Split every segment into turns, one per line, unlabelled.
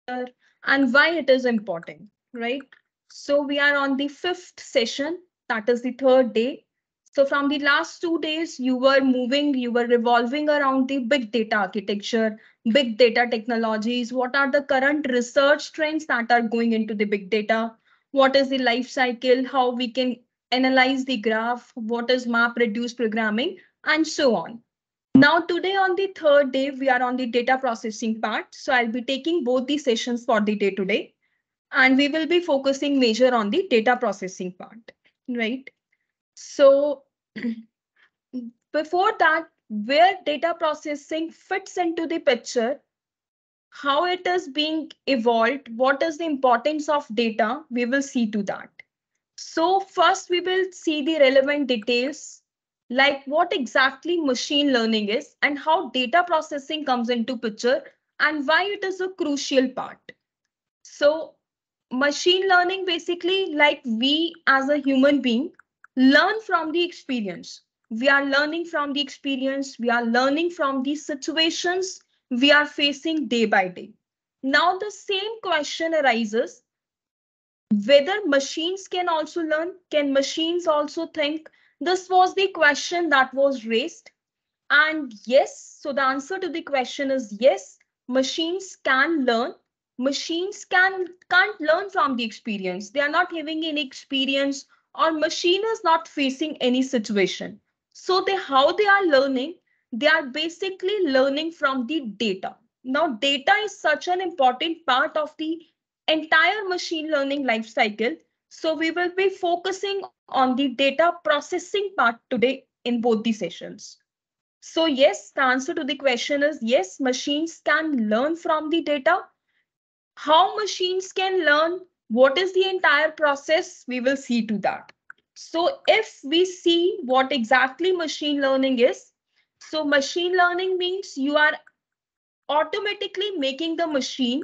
and why it is important, right? So we are on the fifth session, that is the third day. So from the last 2 days, you were revolving around the big data architecture, big data technologies. What are the current research trends that are going into the big data? What is the life cycle? How we can analyze the graph? What is map reduced programming? And so on. Now, today on the third day, we are on the data processing part. So I'll be taking both the sessions for the day today, and we will be focusing major on the data processing part, right? So before that, where data processing fits into the picture, how it is being evolved, what is the importance of data, we will see to that. So first we will see the relevant details, like what exactly machine learning is and how data processing comes into picture and why it is a crucial part. So machine learning basically, like we as a human being learn from the experience. We are learning from the experience. We are learning from the situations we are facing day by day. Now the same question arises, whether machines can also learn. Can machines also think? This was the question that was raised. And yes, so the answer to the question is yes, machines can learn. Machines can't learn from the experience. They are not having any experience, or machine is not facing any situation. So they how they are learning, they are basically learning from the data. Now, data is such an important part of the entire machine learning life cycle. So we will be focusing on the data processing part today in both the sessions. So yes, the answer to the question is yes, machines can learn from the data. How machines can learn, what is the entire process, we will see to that. So if we see what exactly machine learning is, so machine learning means you are automatically making the machine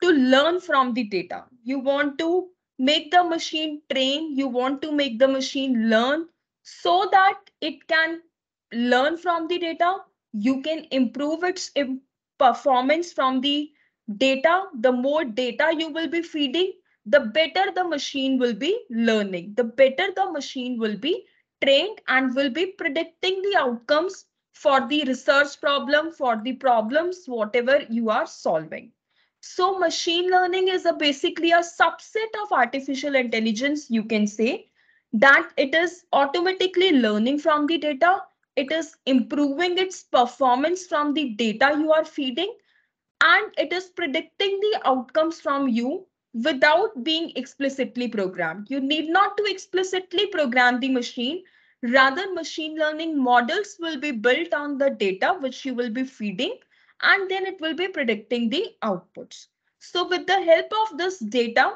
to learn from the data. You want to make the machine train, you want to make the machine learn so that it can learn from the data. You can improve its performance from the data. The more data you will be feeding, the better the machine will be learning, the better the machine will be trained and will be predicting the outcomes for the research problem, for the problems, whatever you are solving. So machine learning is basically a subset of artificial intelligence, you can say, that it is automatically learning from the data. It is improving its performance from the data you are feeding, and it is predicting the outcomes from you without being explicitly programmed. You need not to explicitly program the machine. Rather, machine learning models will be built on the data which you will be feeding, and then it will be predicting the outputs. So with the help of this data,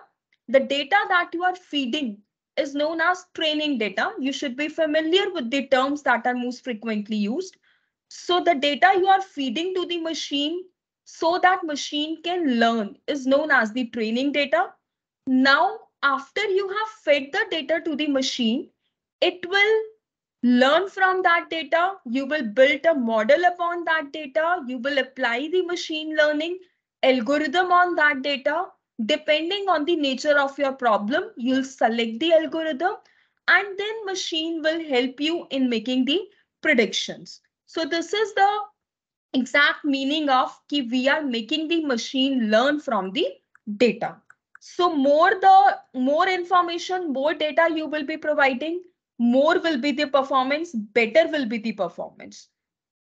the data that you are feeding is known as training data. You should be familiar with the terms that are most frequently used. So the data you are feeding to the machine so that machine can learn is known as the training data. Now, after you have fed the data to the machine, it will learn from that data. You will build a model upon that data. You will apply the machine learning algorithm on that data. Depending on the nature of your problem, you'll select the algorithm, and then machine will help you in making the predictions. So this is the exact meaning of कि we are making the machine learn from the data. So more information, more data you will be providing, more will be the performance, better will be the performance.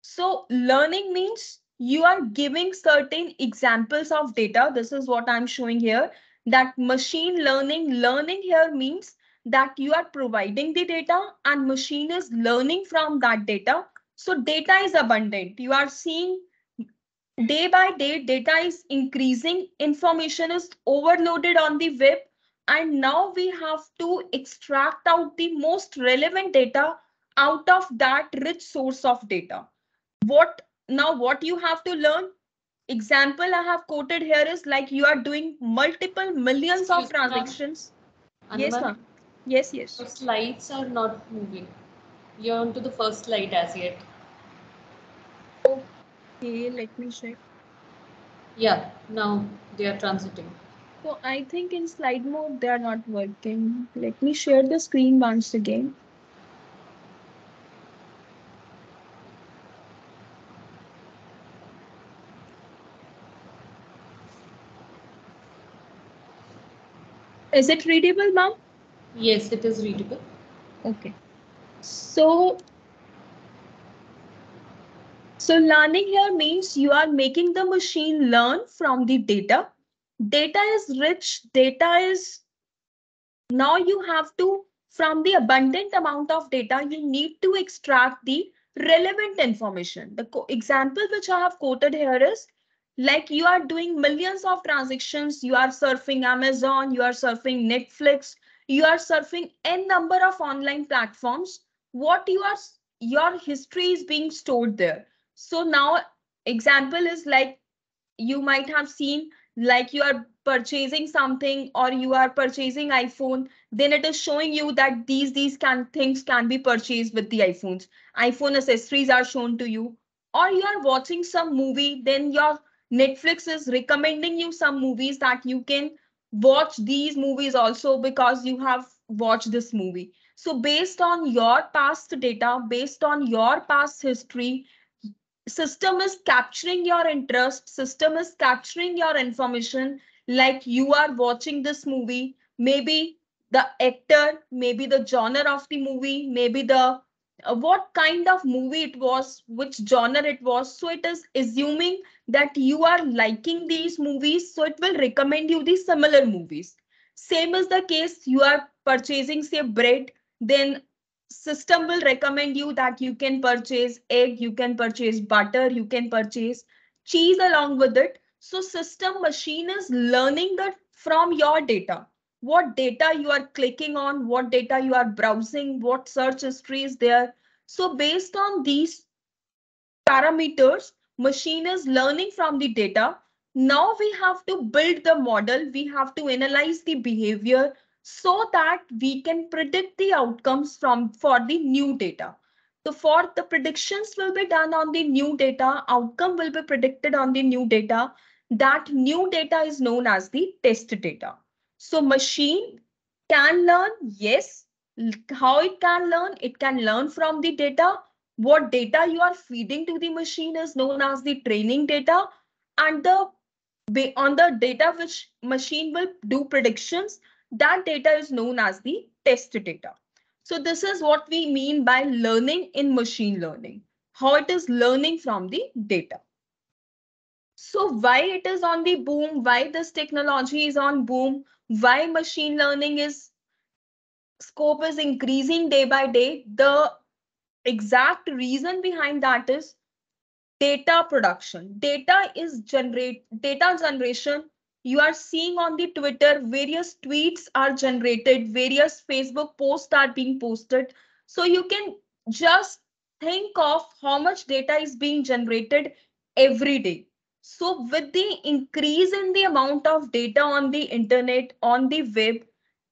So learning means you are giving certain examples of data. This is what I'm showing here. That machine learning here means that you are providing the data and machine is learning from that data. So data is abundant. You are seeing day by day data is increasing, information is overloaded on the web, and now we have to extract out the most relevant data out of that rich source of data. What you have to learn, example I have quoted here is like you are doing multiple millions of
Excuse me, ma'am.
transactions. Yes,
Animal,
ma'am. Yes, yes.
your slides are not moving. You're on to the first slide as yet.
Okay, let me check.
Yeah, now they are transiting.
So I think in slide mode, they are not working. Let me share the screen once again. Is it readable, ma'am?
Yes, it is readable.
Okay. So learning here means you are making the machine learn from the data. Data is rich. Data is now you have to, from the abundant amount of data, you need to extract the relevant information. The example which I have quoted here is like you are doing millions of transactions. You are surfing Amazon, you are surfing Netflix, you are surfing n number of online platforms. What you are, your history is being stored there. So now example is like you might have seen, like you are purchasing something or you are purchasing iPhone, then it is showing you that these can things can be purchased with the iPhone accessories are shown to you. Or you are watching some movie, then your Netflix is recommending you some movies that you can watch these movies also because you have watched this movie. So based on your past data, based on your past history, system is capturing your interest, system is capturing your information. Like you are watching this movie, maybe the actor, maybe the genre of the movie, maybe the what kind of movie it was, which genre it was. So it is assuming that you are liking these movies, so it will recommend you the similar movies. Same is the case, you are purchasing say bread, then system will recommend you that you can purchase egg, you can purchase butter, you can purchase cheese along with it. So system machine is learning that from your data, what data you are clicking on, what data you are browsing, what search history is there. So based on these parameters, machine is learning from the data. Now we have to build the model, we have to analyze the behavior so that we can predict the outcomes from for the new data. So for the predictions will be done on the new data, outcome will be predicted on the new data. That new data is known as the test data. So machine can learn, yes. How it can learn? It can learn from the data. What data you are feeding to the machine is known as the training data, and the on the data which machine will do predictions, that data is known as the test data. So this is what we mean by learning in machine learning, how it is learning from the data. So why it is on the boom, why this technology is on boom, why machine learning is scope is increasing day by day, the exact reason behind that is data production. Data generation. You are seeing on the Twitter, various tweets are generated, various Facebook posts are being posted. So you can just think of how much data is being generated every day. So with the increase in the amount of data on the internet, on the web,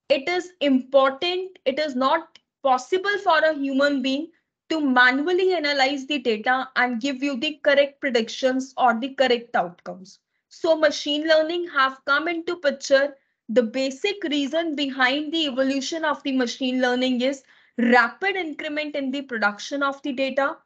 it is important, it is not possible for a human being to manually analyze the data and give you the correct predictions or the correct outcomes. So machine learning have come into picture. The basic reason behind the evolution of the machine learning is rapid increment in the production of the data,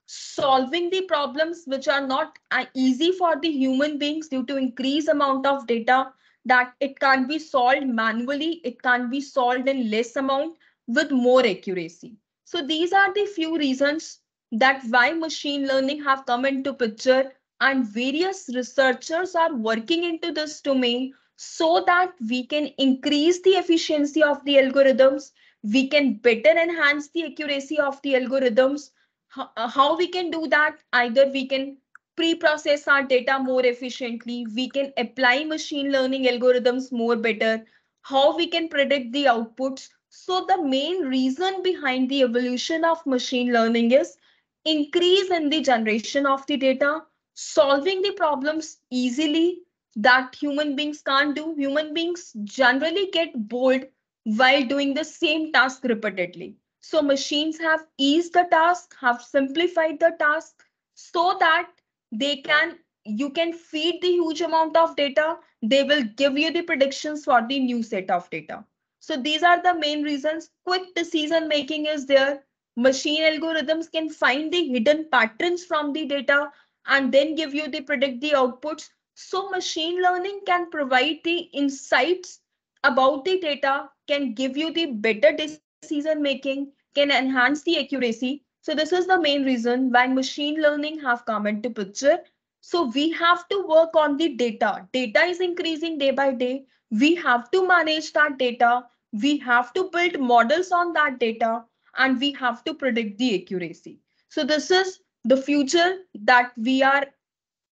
solving the problems which are not easy for the human beings due to increased amount of data, that it can't be solved manually, it can't be solved in less amount with more accuracy. So these are the few reasons that why machine learning have come into picture, and various researchers are working into this domain so that we can increase the efficiency of the algorithms, we can better enhance the accuracy of the algorithms. How we can do that? Either we can pre-process our data more efficiently, we can apply machine learning algorithms more better, how we can predict the outputs. So the main reason behind the evolution of machine learning is increase in the generation of the data, solving the problems easily that human beings can't do. Human beings generally get bored while doing the same task repeatedly. So machines have eased the task, have simplified the task so that they can you can feed the huge amount of data, they will give you the predictions for the new set of data. So these are the main reasons. Quick decision making is there. Machine algorithms can find the hidden patterns from the data and then give you the predict the outputs. So machine learning can provide the insights about the data, can give you the better decision making, can enhance the accuracy. So this is the main reason why machine learning have come into picture. So we have to work on the data. Data is increasing day by day. We have to manage that data. We have to build models on that data and we have to predict the accuracy. So this is the future that we are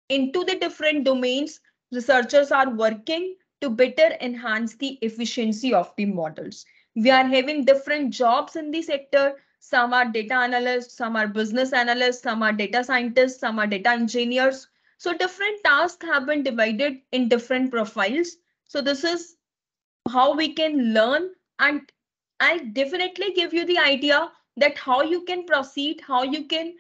into the different domains. Researchers are working to better enhance the efficiency of the models. We are having different jobs in the sector. Some are data analysts, some are business analysts, some are data scientists, some are data engineers. So different tasks have been divided in different profiles. So this is how we can learn, and I'll definitely give you the idea that how you can proceed, how you can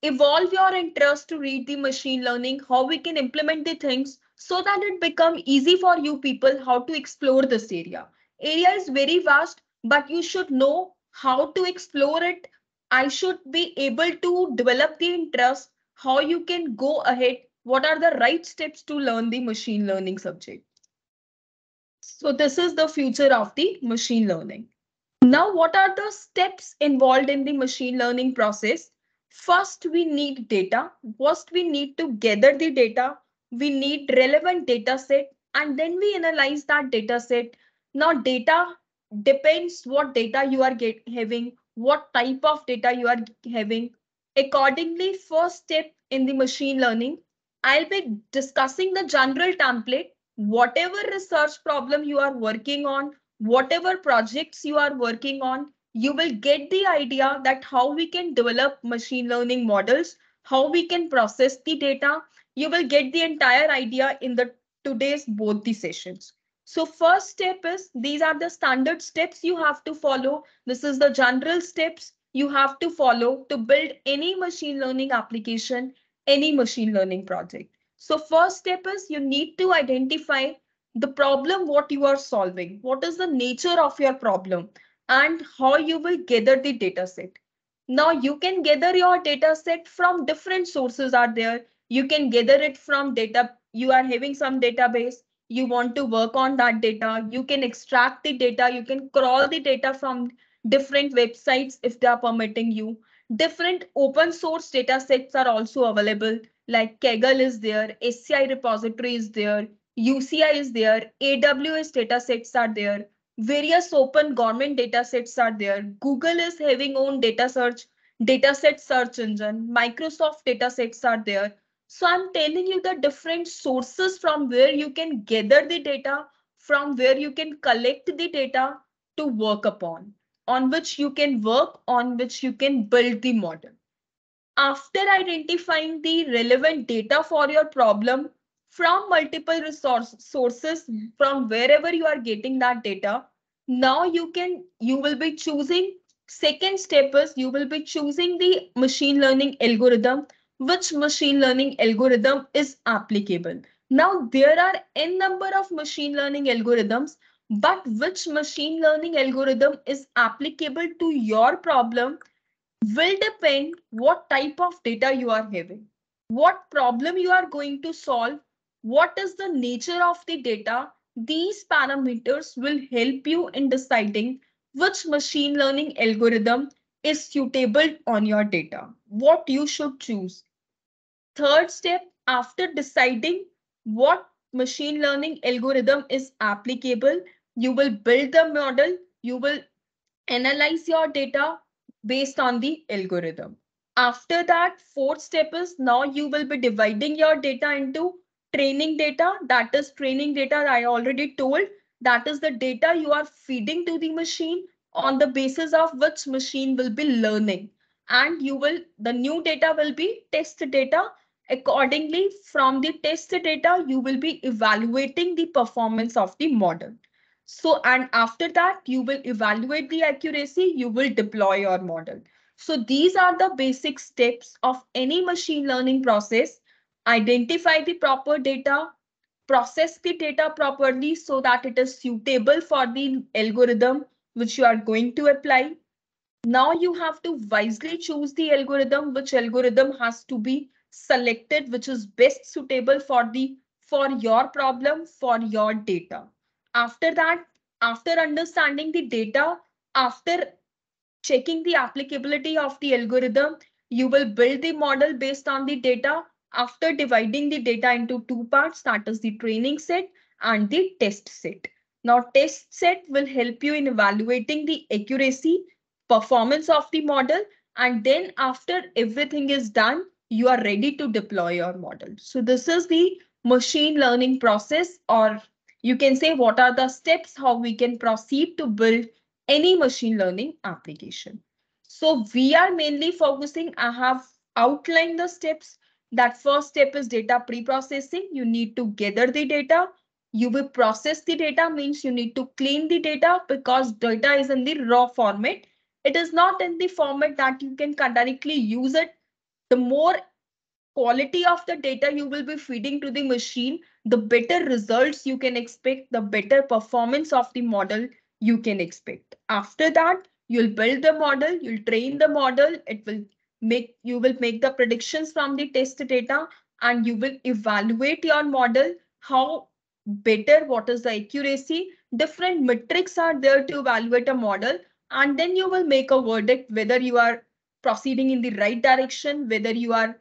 evolve your interest to read the machine learning, how we can implement the things so that it become easy for you people how to explore this area. Area is very vast, but you should know how to explore it. I should be able to develop the interest, how you can go ahead, what are the right steps to learn the machine learning subject. So this is the future of the machine learning. Now, what are the steps involved in the machine learning process? First, we need data. First, we need to gather the data. We need relevant data set, and then we analyze that data set. Now, data depends what data you are having, what type of data you are having. Accordingly, first step in the machine learning, I'll be discussing the general template. Whatever research problem you are working on, whatever projects you are working on, you will get the idea that how we can develop machine learning models, how we can process the data. You will get the entire idea in the today's both the sessions. So first step is, these are the standard steps you have to follow. This is the general steps you have to follow to build any machine learning application, any machine learning project. So first step is you need to identify the problem what you are solving, what is the nature of your problem, and how you will gather the data set. Now you can gather your data set from different sources are there. You can gather it from data, you are having some database, you want to work on that data, you can extract the data, you can crawl the data from different websites if they are permitting you. Different open source data sets are also available, like Kaggle is there, SCI repository is there, UCI is there, AWS datasets are there, various open government datasets are there. Google is having own dataset search engine. Microsoft datasets are there. So I'm telling you the different sources from where you can gather the data, from where you can collect the data to work upon, on which you can work, on which you can build the model. After identifying the relevant data for your problem from multiple sources from wherever you are getting that data, now you will be choosing, second step is you will be choosing the machine learning algorithm, which machine learning algorithm is applicable. Now there are n number of machine learning algorithms, but which machine learning algorithm is applicable to your problem will depend what type of data you are having, what problem you are going to solve, what is the nature of the data. These parameters will help you in deciding which machine learning algorithm is suitable on your data, what you should choose. Third step, after deciding what machine learning algorithm is applicable, you will build the model, you will analyze your data based on the algorithm. After that, fourth step is now you will be dividing your data into training data. That is training data I already told. That is the data you are feeding to the machine on the basis of which machine will be learning. And the new data will be test data. Accordingly, from the test data, you will be evaluating the performance of the model. So, and after that, you will evaluate the accuracy, you will deploy your model. So these are the basic steps of any machine learning process. identify the proper data, process the data properly so that it is suitable for the algorithm which you are going to apply. Now you have to wisely choose the algorithm, which algorithm has to be selected, which is best suitable for your problem, for your data. After that, after understanding the data, after checking the applicability of the algorithm, you will build the model based on the data after dividing the data into two parts, that is the training set and the test set. Now, test set will help you in evaluating the accuracy, performance of the model, and then after everything is done, you are ready to deploy your model. So this is the machine learning process, or you can say what are the steps how we can proceed to build any machine learning application. So we are mainly focusing, I have outlined the steps. That first step is data pre-processing. You need to gather the data. You will process the data, means you need to clean the data because data is in the raw format. It is not in the format that you can directly use it. The more quality of the data you will be feeding to the machine, the better results you can expect, the better performance of the model you can expect. After that, you'll build the model, you'll train the model, you will make the predictions from the test data, and you will evaluate your model, how better, what is the accuracy, different metrics are there to evaluate a model, and then you will make a verdict whether you are proceeding in the right direction, whether you are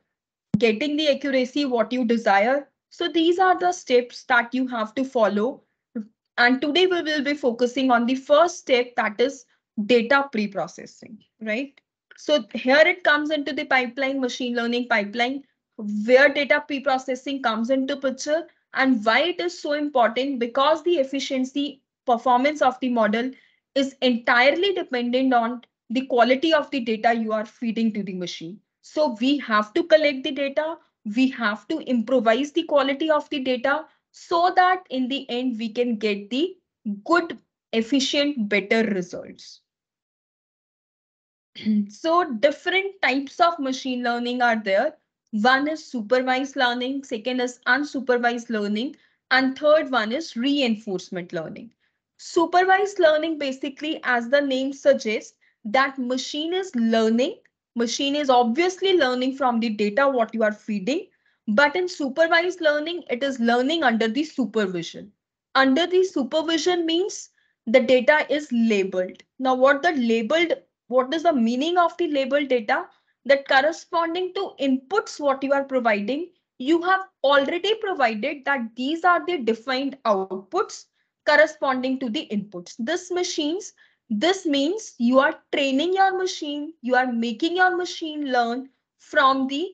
getting the accuracy what you desire. So these are the steps that you have to follow. And today we will be focusing on the first step, that is data pre-processing, right? So here it comes into the pipeline, machine learning pipeline, where data pre-processing comes into picture, and why it is so important, because the efficiency performance of the model is entirely dependent on the quality of the data you are feeding to the machine. So we have to collect the data, we have to improvise the quality of the data so that in the end we can get the good, efficient, better results. So different types of machine learning are there. One is supervised learning, second is unsupervised learning, and third one is reinforcement learning. Supervised learning, basically, as the name suggests, that machine is obviously learning from the data what you are feeding, but in supervised learning, it is learning under the supervision. Under the supervision means the data is labeled. Now, what is the meaning of the labeled data? That corresponding to inputs what you are providing, you have already provided that these are the defined outputs corresponding to the inputs. This means you are training your machine, you are making your machine learn from the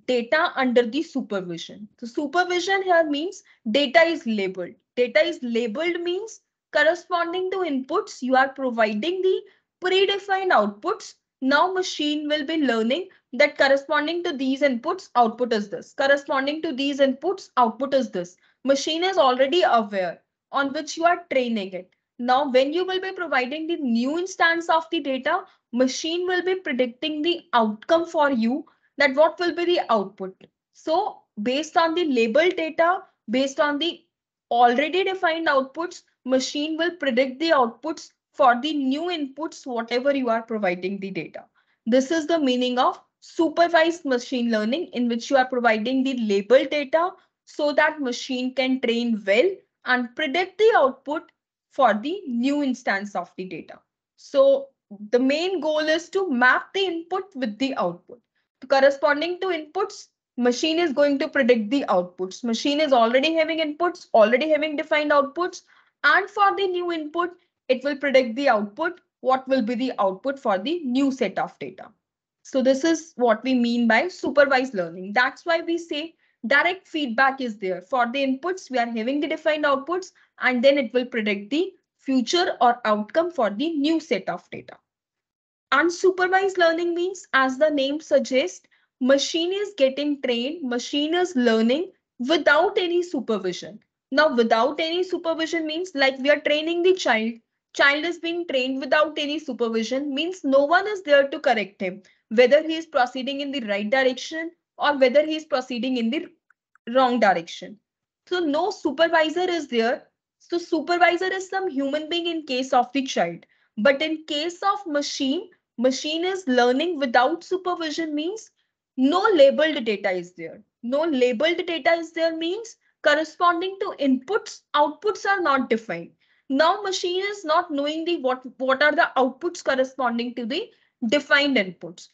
data under the supervision. So supervision here means data is labeled. Data is labeled means corresponding to inputs, you are providing the predefined outputs. Now machine will be learning that corresponding to these inputs, output is this. Corresponding to these inputs, output is this. Machine is already aware on which you are training it. Now, when you will be providing the new instance of the data, machine will be predicting the outcome for you, that what will be the output. So based on the labeled data, based on the already defined outputs, machine will predict the outputs for the new inputs, whatever you are providing the data. This is the meaning of supervised machine learning, in which you are providing the labeled data so that machine can train well and predict the output for the new instance of the data. So the main goal is to map the input with the output. Corresponding to inputs, machine is going to predict the outputs. Machine is already having inputs, already having defined outputs, and for the new input, it will predict the output, what will be the output for the new set of data. So this is what we mean by supervised learning. That's why we say direct feedback is there. For the inputs, we are having the defined outputs, and then it will predict the future or outcome for the new set of data. Unsupervised learning means, as the name suggests, machine is getting trained, machine is learning without any supervision. Now, without any supervision means like we are training the child. Child is being trained without any supervision, means no one is there to correct him, whether he is proceeding in the right direction or whether he is proceeding in the wrong direction. So no supervisor is there. So supervisor is some human being in case of the child. But in case of machine, machine is learning without supervision means no labeled data is there. No labeled data is there means corresponding to inputs, outputs are not defined. Now machine is not knowing the what are the outputs corresponding to the defined inputs.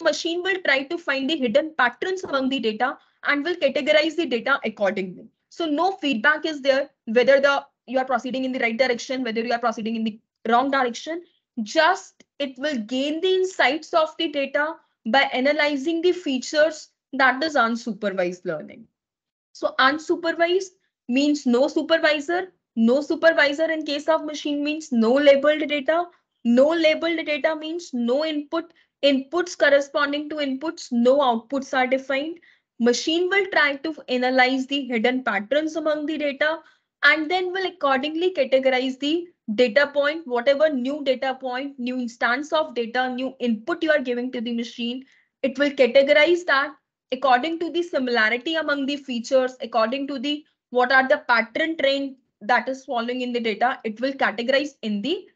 Machine will try to find the hidden patterns among the data and will categorize the data accordingly. So no feedback is there whether you are proceeding in the right direction, whether you are proceeding in the wrong direction. Just it will gain the insights of the data by analyzing the features. That is unsupervised learning. So unsupervised means no supervisor. No supervisor in case of machine means no labeled data. No labeled data means no input. Inputs corresponding to inputs, no outputs are defined. Machine will try to analyze the hidden patterns among the data and then will accordingly categorize the data point, whatever new data point, new instance of data, new input you are giving to the machine. It will categorize that according to the similarity among the features, according to the what are the pattern trend that is following in the data, it will categorize in the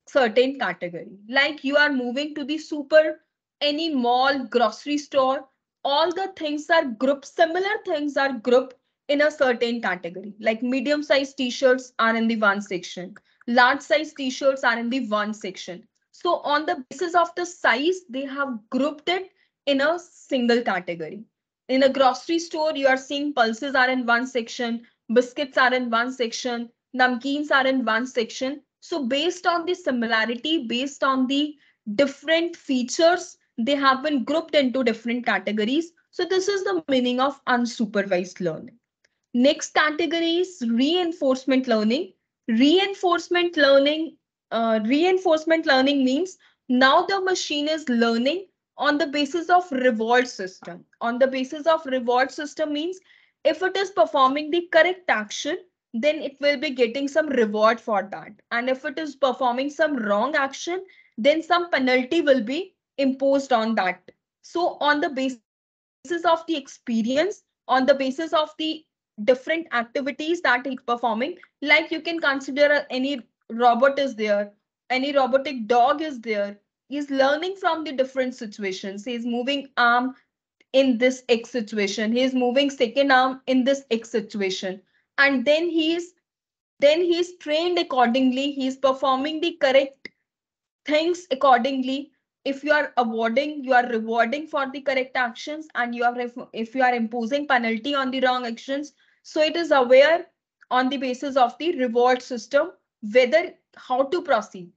certain category. Like you are moving to the super, any mall, grocery store, all the things are grouped, similar things are grouped in a certain category. Like medium size t-shirts are in the one section, large size t-shirts are in the one section. So on the basis of the size, they have grouped it in a single category. In a grocery store, you are seeing pulses are in one section, biscuits are in one section, namkeens are in one section. So based on the similarity, based on the different features, they have been grouped into different categories. So this is the meaning of unsupervised learning. Next category is reinforcement learning. Reinforcement learning, reinforcement learning means now the machine is learning on the basis of reward system. On the basis of reward system means if it is performing the correct action, then it will be getting some reward for that. And if it is performing some wrong action, then some penalty will be imposed on that. So on the basis of the experience, on the basis of the different activities that it's performing, like you can consider any robot is there, any robotic dog is there, he's learning from the different situations. He's moving arm in this X situation, he is moving second arm in this X situation, and then he's trained accordingly, he's performing the correct things accordingly. If you are awarding, you are rewarding for the correct actions, and you are if you are imposing penalty on the wrong actions, so it is aware on the basis of the reward system whether how to proceed.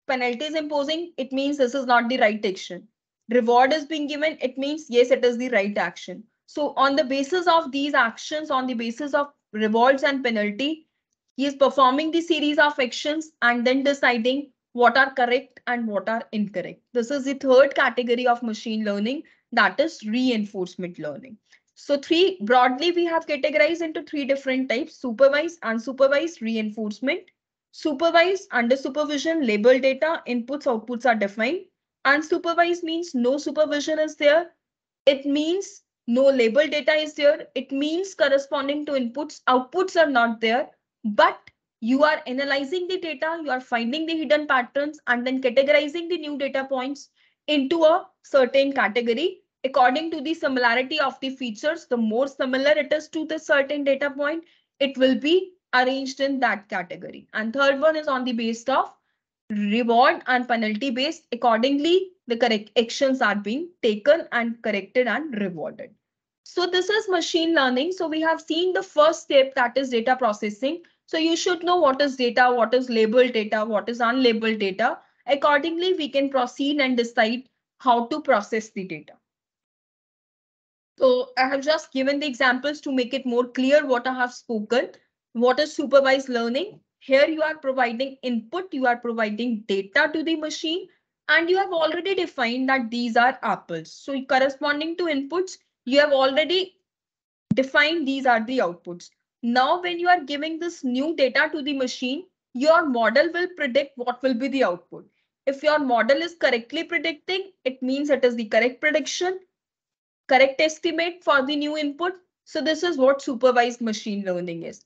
Penalty is imposing, it means this is not the right action. Reward is being given, it means yes, it is the right action. So on the basis of these actions, on the basis of rewards and penalty, he is performing the series of actions and then deciding what are correct and what are incorrect. This is the third category of machine learning, that is reinforcement learning. So broadly we have categorized into three different types: supervised, unsupervised, reinforcement. Supervised, under supervision, label data, inputs, outputs are defined. Unsupervised means no supervision is there. It means no label data is there. It means corresponding to inputs, outputs are not there, but you are analyzing the data, you are finding the hidden patterns and then categorizing the new data points into a certain category according to the similarity of the features. The more similar it is to the certain data point, it will be arranged in that category. And third one is on the basis of reward and penalty based. Accordingly, the correct actions are being taken and corrected and rewarded. So this is machine learning. So we have seen the first step, that is data processing. So you should know what is data, what is labeled data, what is unlabeled data. Accordingly, we can proceed and decide how to process the data. So I have just given the examples to make it more clear what I have spoken. What is supervised learning? Here you are providing input, you are providing data to the machine, and you have already defined that these are apples. So corresponding to inputs, you have already defined these are the outputs. Now, when you are giving this new data to the machine, your model will predict what will be the output. If your model is correctly predicting, it means it is the correct prediction. correct estimate for the new input. So this is what supervised machine learning is.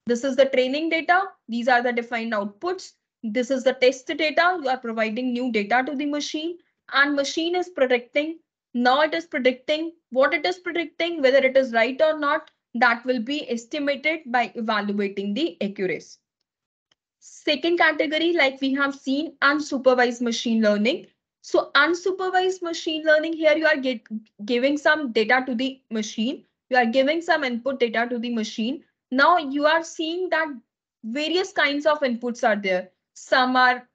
This is the training data. These are the defined outputs. This is the test data. You are providing new data to the machine, and machine is predicting. Now it is predicting what it is predicting, whether it is right or not. That will be estimated by evaluating the accuracy. Second category, like we have seen, unsupervised machine learning. So unsupervised machine learning, here you are giving some data to the machine. You are giving some input data to the machine. Now you are seeing that various kinds of inputs are there. Some are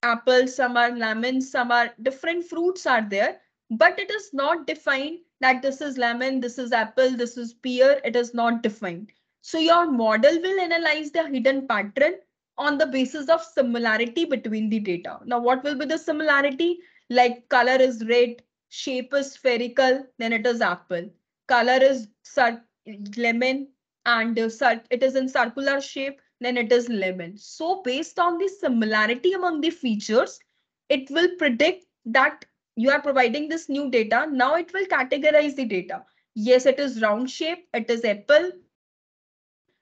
apples, some are lemons, some are different fruits are there, but it is not defined that this is lemon, this is apple, this is pear. It is not defined. So your model will analyze the hidden pattern on the basis of similarity between the data. Now, what will be the similarity? Like color is red, shape is spherical, then it is apple. Color is lemon, and it is in circular shape, then it is lemon. So based on the similarity among the features, it will predict that you are providing this new data. Now it will categorize the data. Yes, it is round shape, it is apple,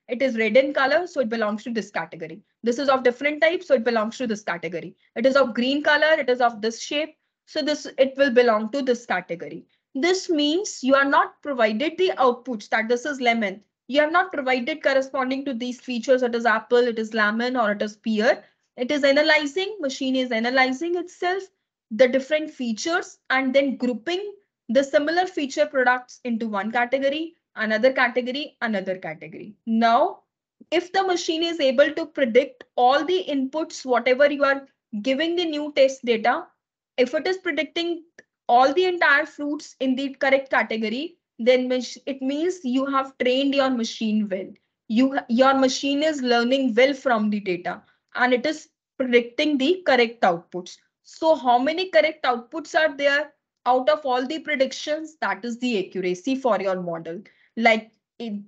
it is red in color, so it belongs to this category. This is of different types, so it belongs to this category. It is of green color, it is of this shape, so this it will belong to this category. This means you are not provided the outputs that this is lemon. You have not provided corresponding to these features. It is apple, it is lemon, or it is pear. It is analyzing, machine is analyzing itself, the different features, and then grouping the similar feature products into one category, another category, another category. Now, if the machine is able to predict all the inputs, whatever you are giving the new test data, if it is predicting all the entire fruits in the correct category, then it means you have trained your machine well. Your machine is learning well from the data, and it is predicting the correct outputs. So how many correct outputs are there out of all the predictions? That is the accuracy for your model. Like,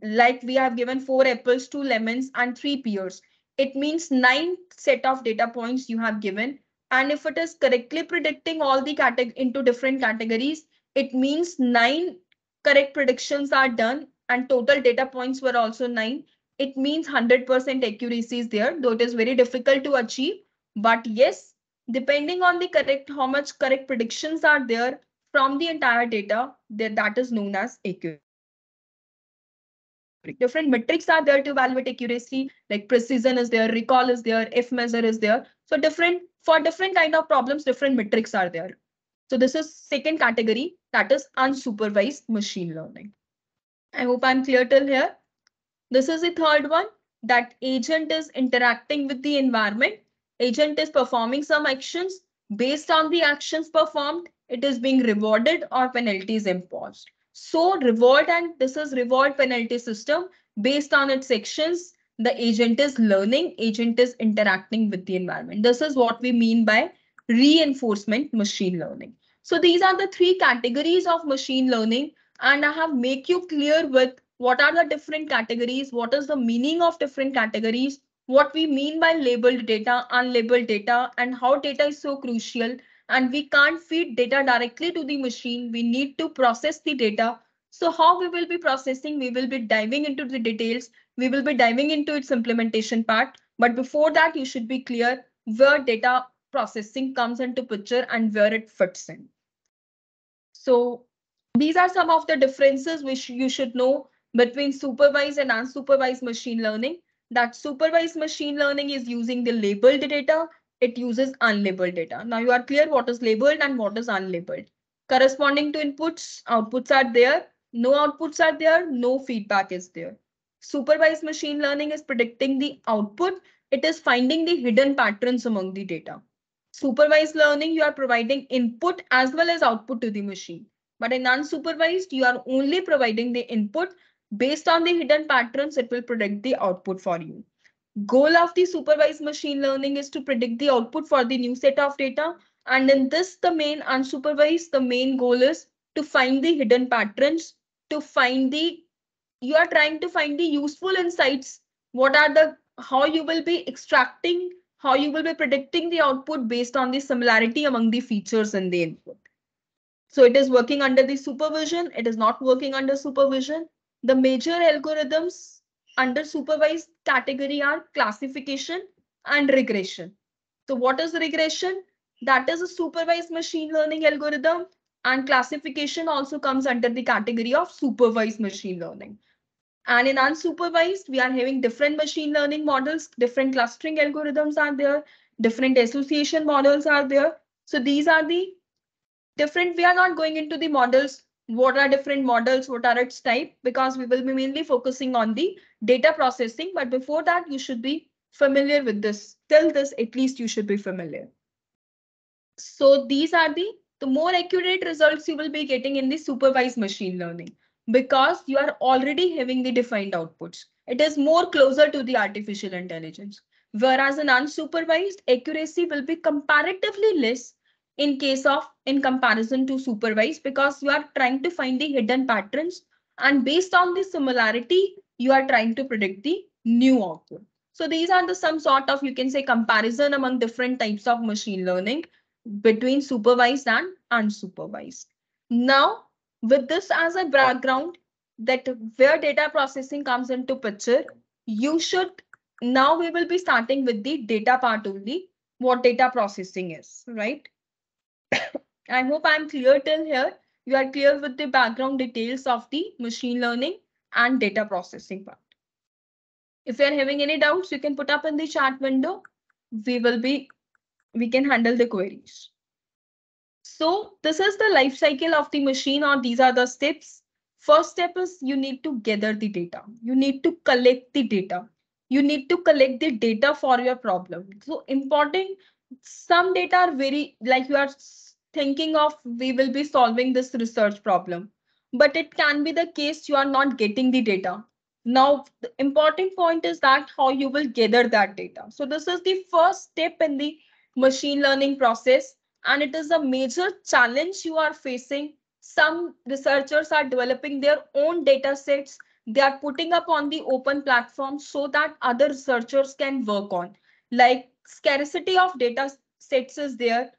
like we have given 4 apples, 2 lemons, and 3 pears. It means 9 set of data points you have given. And if it is correctly predicting all the into different categories, it means 9 correct predictions are done, and total data points were also 9. It means 100% accuracy is there, though it is very difficult to achieve. But yes, depending on the correct, how much correct predictions are there from the entire data, that is known as accuracy. Different metrics are there to evaluate accuracy, like precision is there, recall is there, F measure is there. So for different kind of problems, different metrics are there. So this is second category, that is unsupervised machine learning. I hope I'm clear till here. This is the third one, that agent is interacting with the environment. Agent is performing some actions. Based on the actions performed, it is being rewarded or penalties imposed. So reward, and this is reward penalty system. Based on its actions, the agent is learning, agent is interacting with the environment. This is what we mean by reinforcement machine learning. So these are the 3 categories of machine learning, and I have make you clear with what are the different categories, what is the meaning of different categories, what we mean by labeled data, unlabeled data, and how data is so crucial. And we can't feed data directly to the machine. We need to process the data. So how we will be processing, we will be diving into the details. We will be diving into its implementation part. But before that, you should be clear where data processing comes into picture and where it fits in. So these are some of the differences which you should know between supervised and unsupervised machine learning. That supervised machine learning is using the labeled data. It uses unlabeled data. Now you are clear what is labeled and what is unlabeled. Corresponding to inputs, outputs are there. No outputs are there. No feedback is there. Supervised machine learning is predicting the output. It is finding the hidden patterns among the data. Supervised learning, you are providing input as well as output to the machine. But in unsupervised, you are only providing the input. Based on the hidden patterns, it will predict the output for you. Goal of the supervised machine learning is to predict the output for the new set of data. And in this, the main unsupervised, the main goal is to find the hidden patterns, to find the, you are trying to find the useful insights. What are the, how you will be extracting, how you will be predicting the output based on the similarity among the features in the input. So it is working under the supervision. It is not working under supervision. The major algorithms under supervised category are classification and regression. So what is regression? That is a supervised machine learning algorithm, and classification also comes under the category of supervised machine learning. And in unsupervised, we are having different machine learning models, different clustering algorithms are there, different association models are there. So these are the different. We are not going into the models. What are different models? What are its type? Because we will be mainly focusing on the data processing. But before that, you should be familiar with this. Till this, at least you should be familiar. So these are the more accurate results you will be getting in the supervised machine learning because you are already having the defined outputs. It is more closer to the artificial intelligence. Whereas in unsupervised, accuracy will be comparatively less in comparison to supervised because you are trying to find the hidden patterns, and based on the similarity, you are trying to predict the new output. So these are the some sort of, you can say, comparison among different types of machine learning between supervised and unsupervised. Now, with this as a background, that where data processing comes into picture, you should, now we will be starting with the data part only, what data processing is, right? I hope I'm clear till here. You are clear with the background details of the machine learning and data processing part. If you are having any doubts, you can put up in the chat window. We can handle the queries. So this is the life cycle of the machine, or these are the steps. First step is you need to gather the data. You need to collect the data. You need to collect the data for your problem. So important, some data are very, like you are thinking of, we will be solving this research problem, but it can be the case you are not getting the data. Now, the important point is that how you will gather that data. So this is the first step in the machine learning process, and it is a major challenge you are facing. Some researchers are developing their own data sets. They are putting up on the open platform so that other researchers can work on. Like scarcity of data sets is there.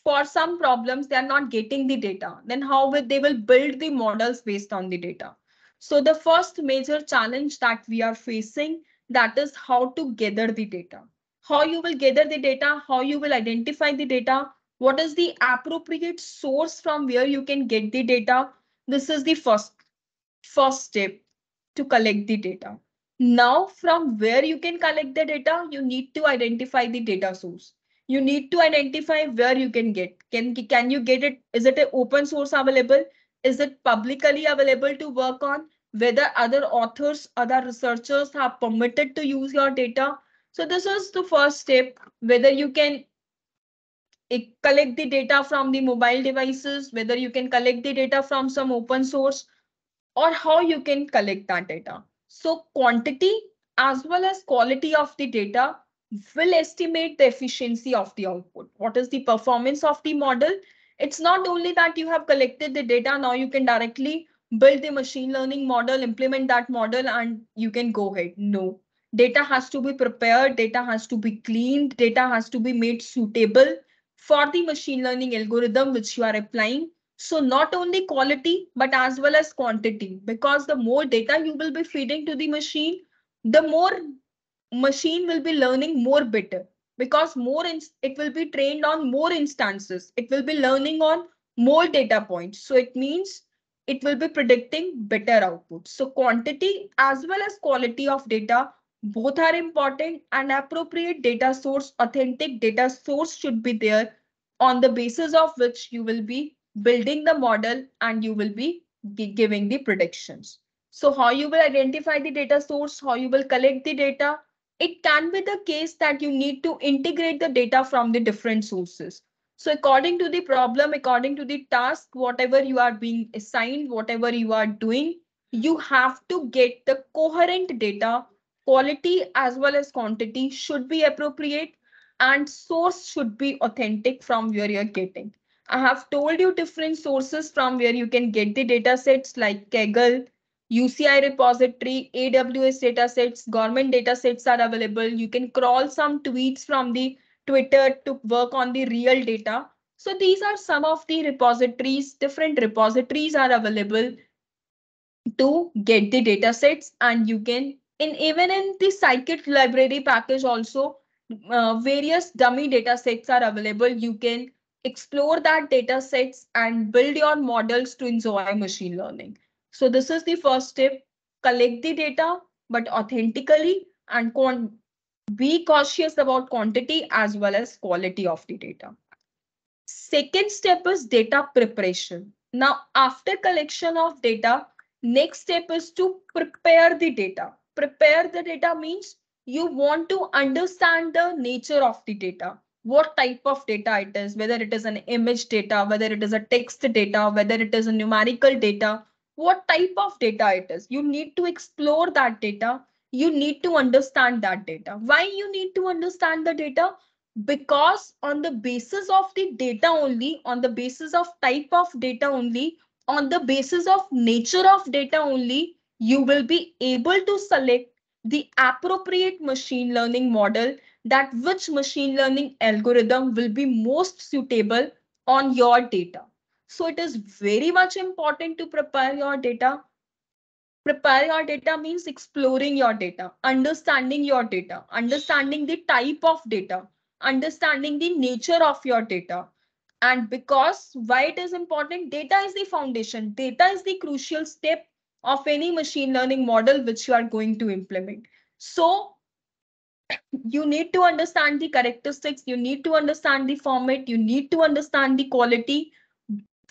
For some problems, they are not getting the data. Then how will they will build the models based on the data? So the first major challenge that we are facing, that is how to gather the data. How you will gather the data, how you will identify the data, what is the appropriate source from where you can get the data. This is the first step to collect the data. Now, from where you can collect the data, you need to identify the data source. You need to identify where you can get. Can you get it? Is it an open source available? Is it publicly available to work on? Whether other authors, other researchers have permitted to use your data. So this is the first step, whether you can collect the data from the mobile devices, whether you can collect the data from some open source, or how you can collect that data. So quantity as well as quality of the data will estimate the efficiency of the output. What is the performance of the model? It's not only that you have collected the data, now you can directly build the machine learning model, implement that model, and you can go ahead. No, data has to be prepared, data has to be cleaned, data has to be made suitable for the machine learning algorithm which you are applying. So not only quality, but as well as quantity, because the more data you will be feeding to the machine, the more machine will be learning more better, because it will be trained on more instances. It will be learning on more data points. So it means it will be predicting better output. So quantity as well as quality of data, both are important, and appropriate data source, authentic data source should be there, on the basis of which you will be building the model and you will be giving the predictions. So how you will identify the data source, how you will collect the data, it can be the case that you need to integrate the data from the different sources. So according to the problem, according to the task, whatever you are being assigned, whatever you are doing, you have to get the coherent data. Quality as well as quantity should be appropriate, and source should be authentic from where you're getting. I have told you different sources from where you can get the data sets, like Kaggle, UCI repository, AWS datasets, government datasets are available. You can crawl some tweets from the Twitter to work on the real data. So these are some of the repositories. Different repositories are available to get the data sets, and you can even in the scikit library package also various dummy data sets are available. You can explore that data sets and build your models to enjoy machine learning. So this is the first step: collect the data but authentically, and be cautious about quantity as well as quality of the data. Second step is data preparation. Now, after collection of data, next step is to prepare the data. Prepare the data means you want to understand the nature of the data, what type of data it is, whether it is an image data, whether it is a text data, whether it is a numerical data, what type of data it is. You need to explore that data. You need to understand that data. Why you need to understand the data? Because on the basis of the data only, on the basis of type of data only, on the basis of nature of data only, you will be able to select the appropriate machine learning model, that which machine learning algorithm will be most suitable on your data. So it is very much important to prepare your data. Prepare your data means exploring your data, understanding the type of data, understanding the nature of your data. And because why it is important, data is the foundation, data is the crucial step of any machine learning model which you are going to implement. So you need to understand the characteristics, you need to understand the format, you need to understand the quality.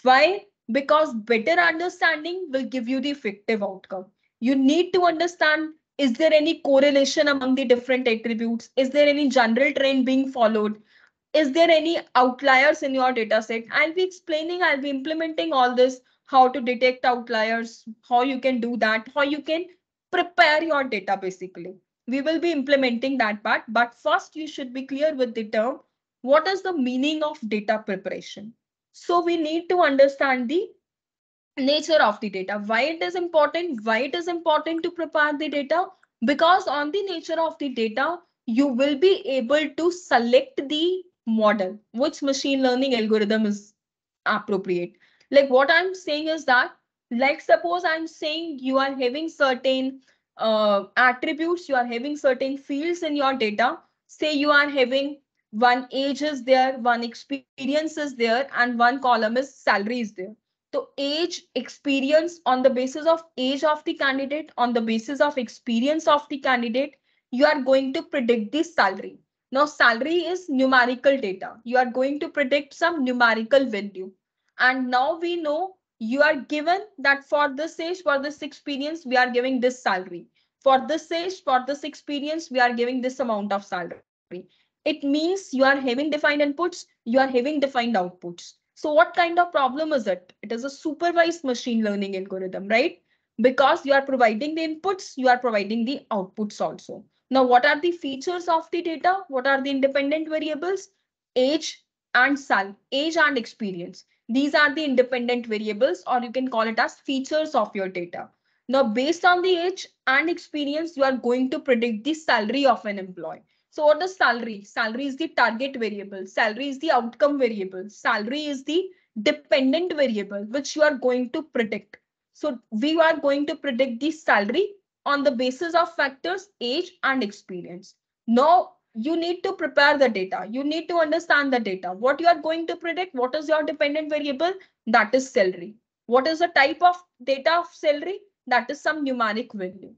Why? Because better understanding will give you the effective outcome. You need to understand, is there any correlation among the different attributes? Is there any general trend being followed? Is there any outliers in your data set? I'll be explaining, I'll be implementing all this, how to detect outliers, how you can do that, how you can prepare your data basically. We will be implementing that part, but first you should be clear with the term, what is the meaning of data preparation? So we need to understand the nature of the data, why it is important, why it is important to prepare the data. Because on the nature of the data, you will be able to select the model, which machine learning algorithm is appropriate. Like what I'm saying is that, like suppose I'm saying you are having certain attributes, you are having certain fields in your data. Say you are having one age is there, one experience is there, and one column is salary is there. So age, experience, on the basis of age of the candidate, on the basis of experience of the candidate, you are going to predict the salary. Now salary is numerical data. You are going to predict some numerical value. And now we know you are given that for this age, for this experience, we are giving this salary. For this age, for this experience, we are giving this amount of salary. It means you are having defined inputs, you are having defined outputs. So what kind of problem is it? It is a supervised machine learning algorithm, right? Because you are providing the inputs, you are providing the outputs also. Now, what are the features of the data? What are the independent variables? Age and age and experience. These are the independent variables, or you can call it as features of your data. Now, based on the age and experience, you are going to predict the salary of an employee. So what is salary? Salary is the target variable. Salary is the outcome variable. Salary is the dependent variable, which you are going to predict. So we are going to predict the salary on the basis of factors, age and experience. Now you need to prepare the data. You need to understand the data. What you are going to predict, what is your dependent variable? That is salary. What is the type of data of salary? That is some numeric value.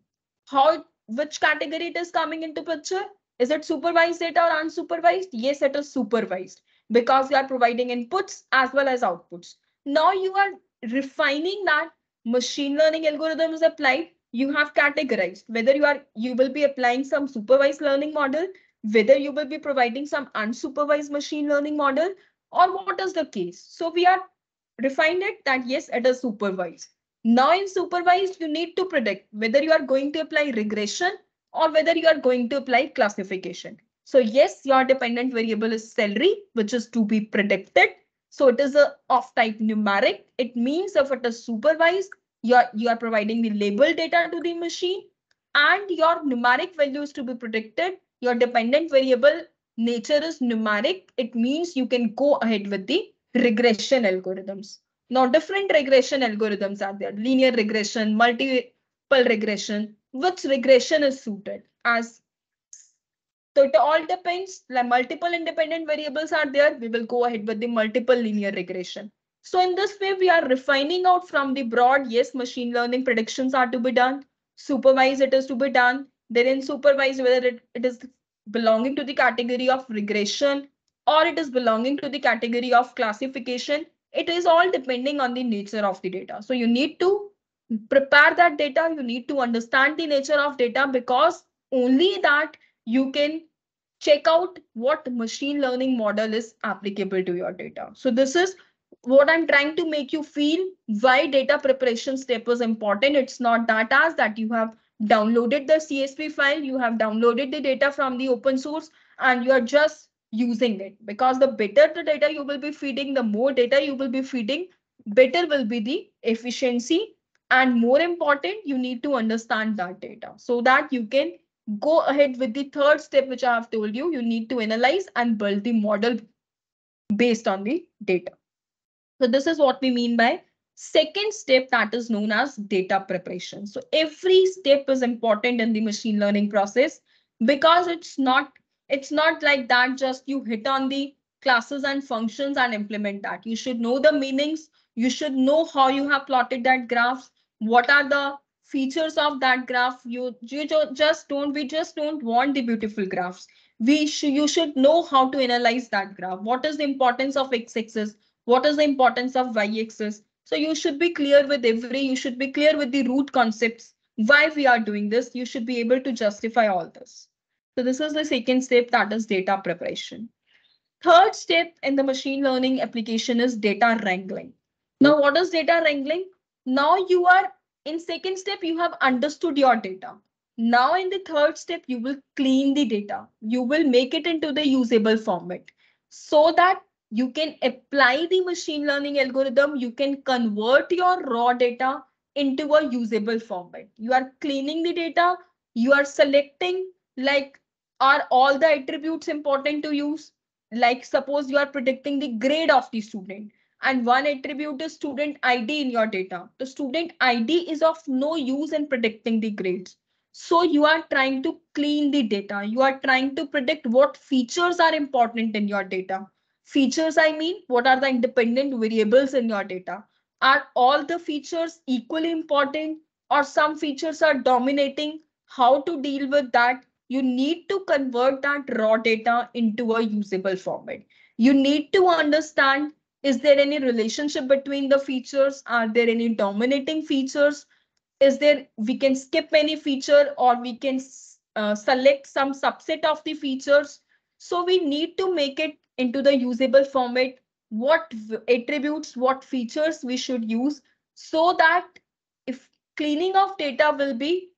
How, which category it is coming into picture? Is it supervised data or unsupervised? Yes, it is supervised because you are providing inputs as well as outputs. Now you are refining that machine learning algorithm is applied. You have categorized whether you will be applying some supervised learning model, whether you will be providing some unsupervised machine learning model, or what is the case. So we are refined it that yes, it is supervised. Now in supervised, you need to predict whether you are going to apply regression or whether you are going to apply classification. So yes, your dependent variable is salary, which is to be predicted. So it is a of type numeric. It means if it is supervised, you are providing the label data to the machine and your numeric values to be predicted. Your dependent variable nature is numeric. It means you can go ahead with the regression algorithms. Now, different regression algorithms are there: linear regression, multiple regression. Which regression is suited? As so it all depends. Like multiple independent variables are there, we will go ahead with the multiple linear regression. So in this way, we are refining out from the broad, yes, machine learning predictions are to be done. Supervised, it is to be done. Then in supervised, whether it is belonging to the category of regression or it is belonging to the category of classification, it is all depending on the nature of the data. So you need to prepare that data. You need to understand the nature of data, because only that you can check out what machine learning model is applicable to your data. So this is what I'm trying to make you feel why data preparation step is important. It's not that as that you have downloaded the CSV file, you have downloaded the data from the open source and you are just using it. Because the better the data you will be feeding, the more data you will be feeding, better will be the efficiency. And more important, you need to understand that data so that you can go ahead with the third step, which I have told you. You need to analyze and build the model based on the data. So this is what we mean by second step, that is known as data preparation. So every step is important in the machine learning process, because it's not like that just you hit on the classes and functions and implement that. You should know the meanings. You should know how you have plotted that graphs. What are the features of that graph? We just don't want the beautiful graphs. You should know how to analyze that graph. What is the importance of x-axis? What is the importance of y-axis? So you should be clear with you should be clear with the root concepts, why we are doing this. You should be able to justify all this. So this is the second step, that is data preparation. Third step in the machine learning application is data wrangling. Now, what is data wrangling? Now you are in second step, you have understood your data. Now in the third step, you will clean the data. You will make it into the usable format so that you can apply the machine learning algorithm. You can convert your raw data into a usable format. You are cleaning the data. You are selecting, like, are all the attributes important to use? Like suppose you are predicting the grade of the student and one attribute is student ID in your data. The student ID is of no use in predicting the grades. So you are trying to clean the data. You are trying to predict what features are important in your data. Features, I mean, what are the independent variables in your data? Are all the features equally important or some features are dominating? How to deal with that? You need to convert that raw data into a usable format. You need to understand, is there any relationship between the features? Are there any dominating features? Is there, we can skip any feature or we can select some subset of the features. So we need to make it into the usable format. What attributes, what features we should use, so that if cleaning of data will be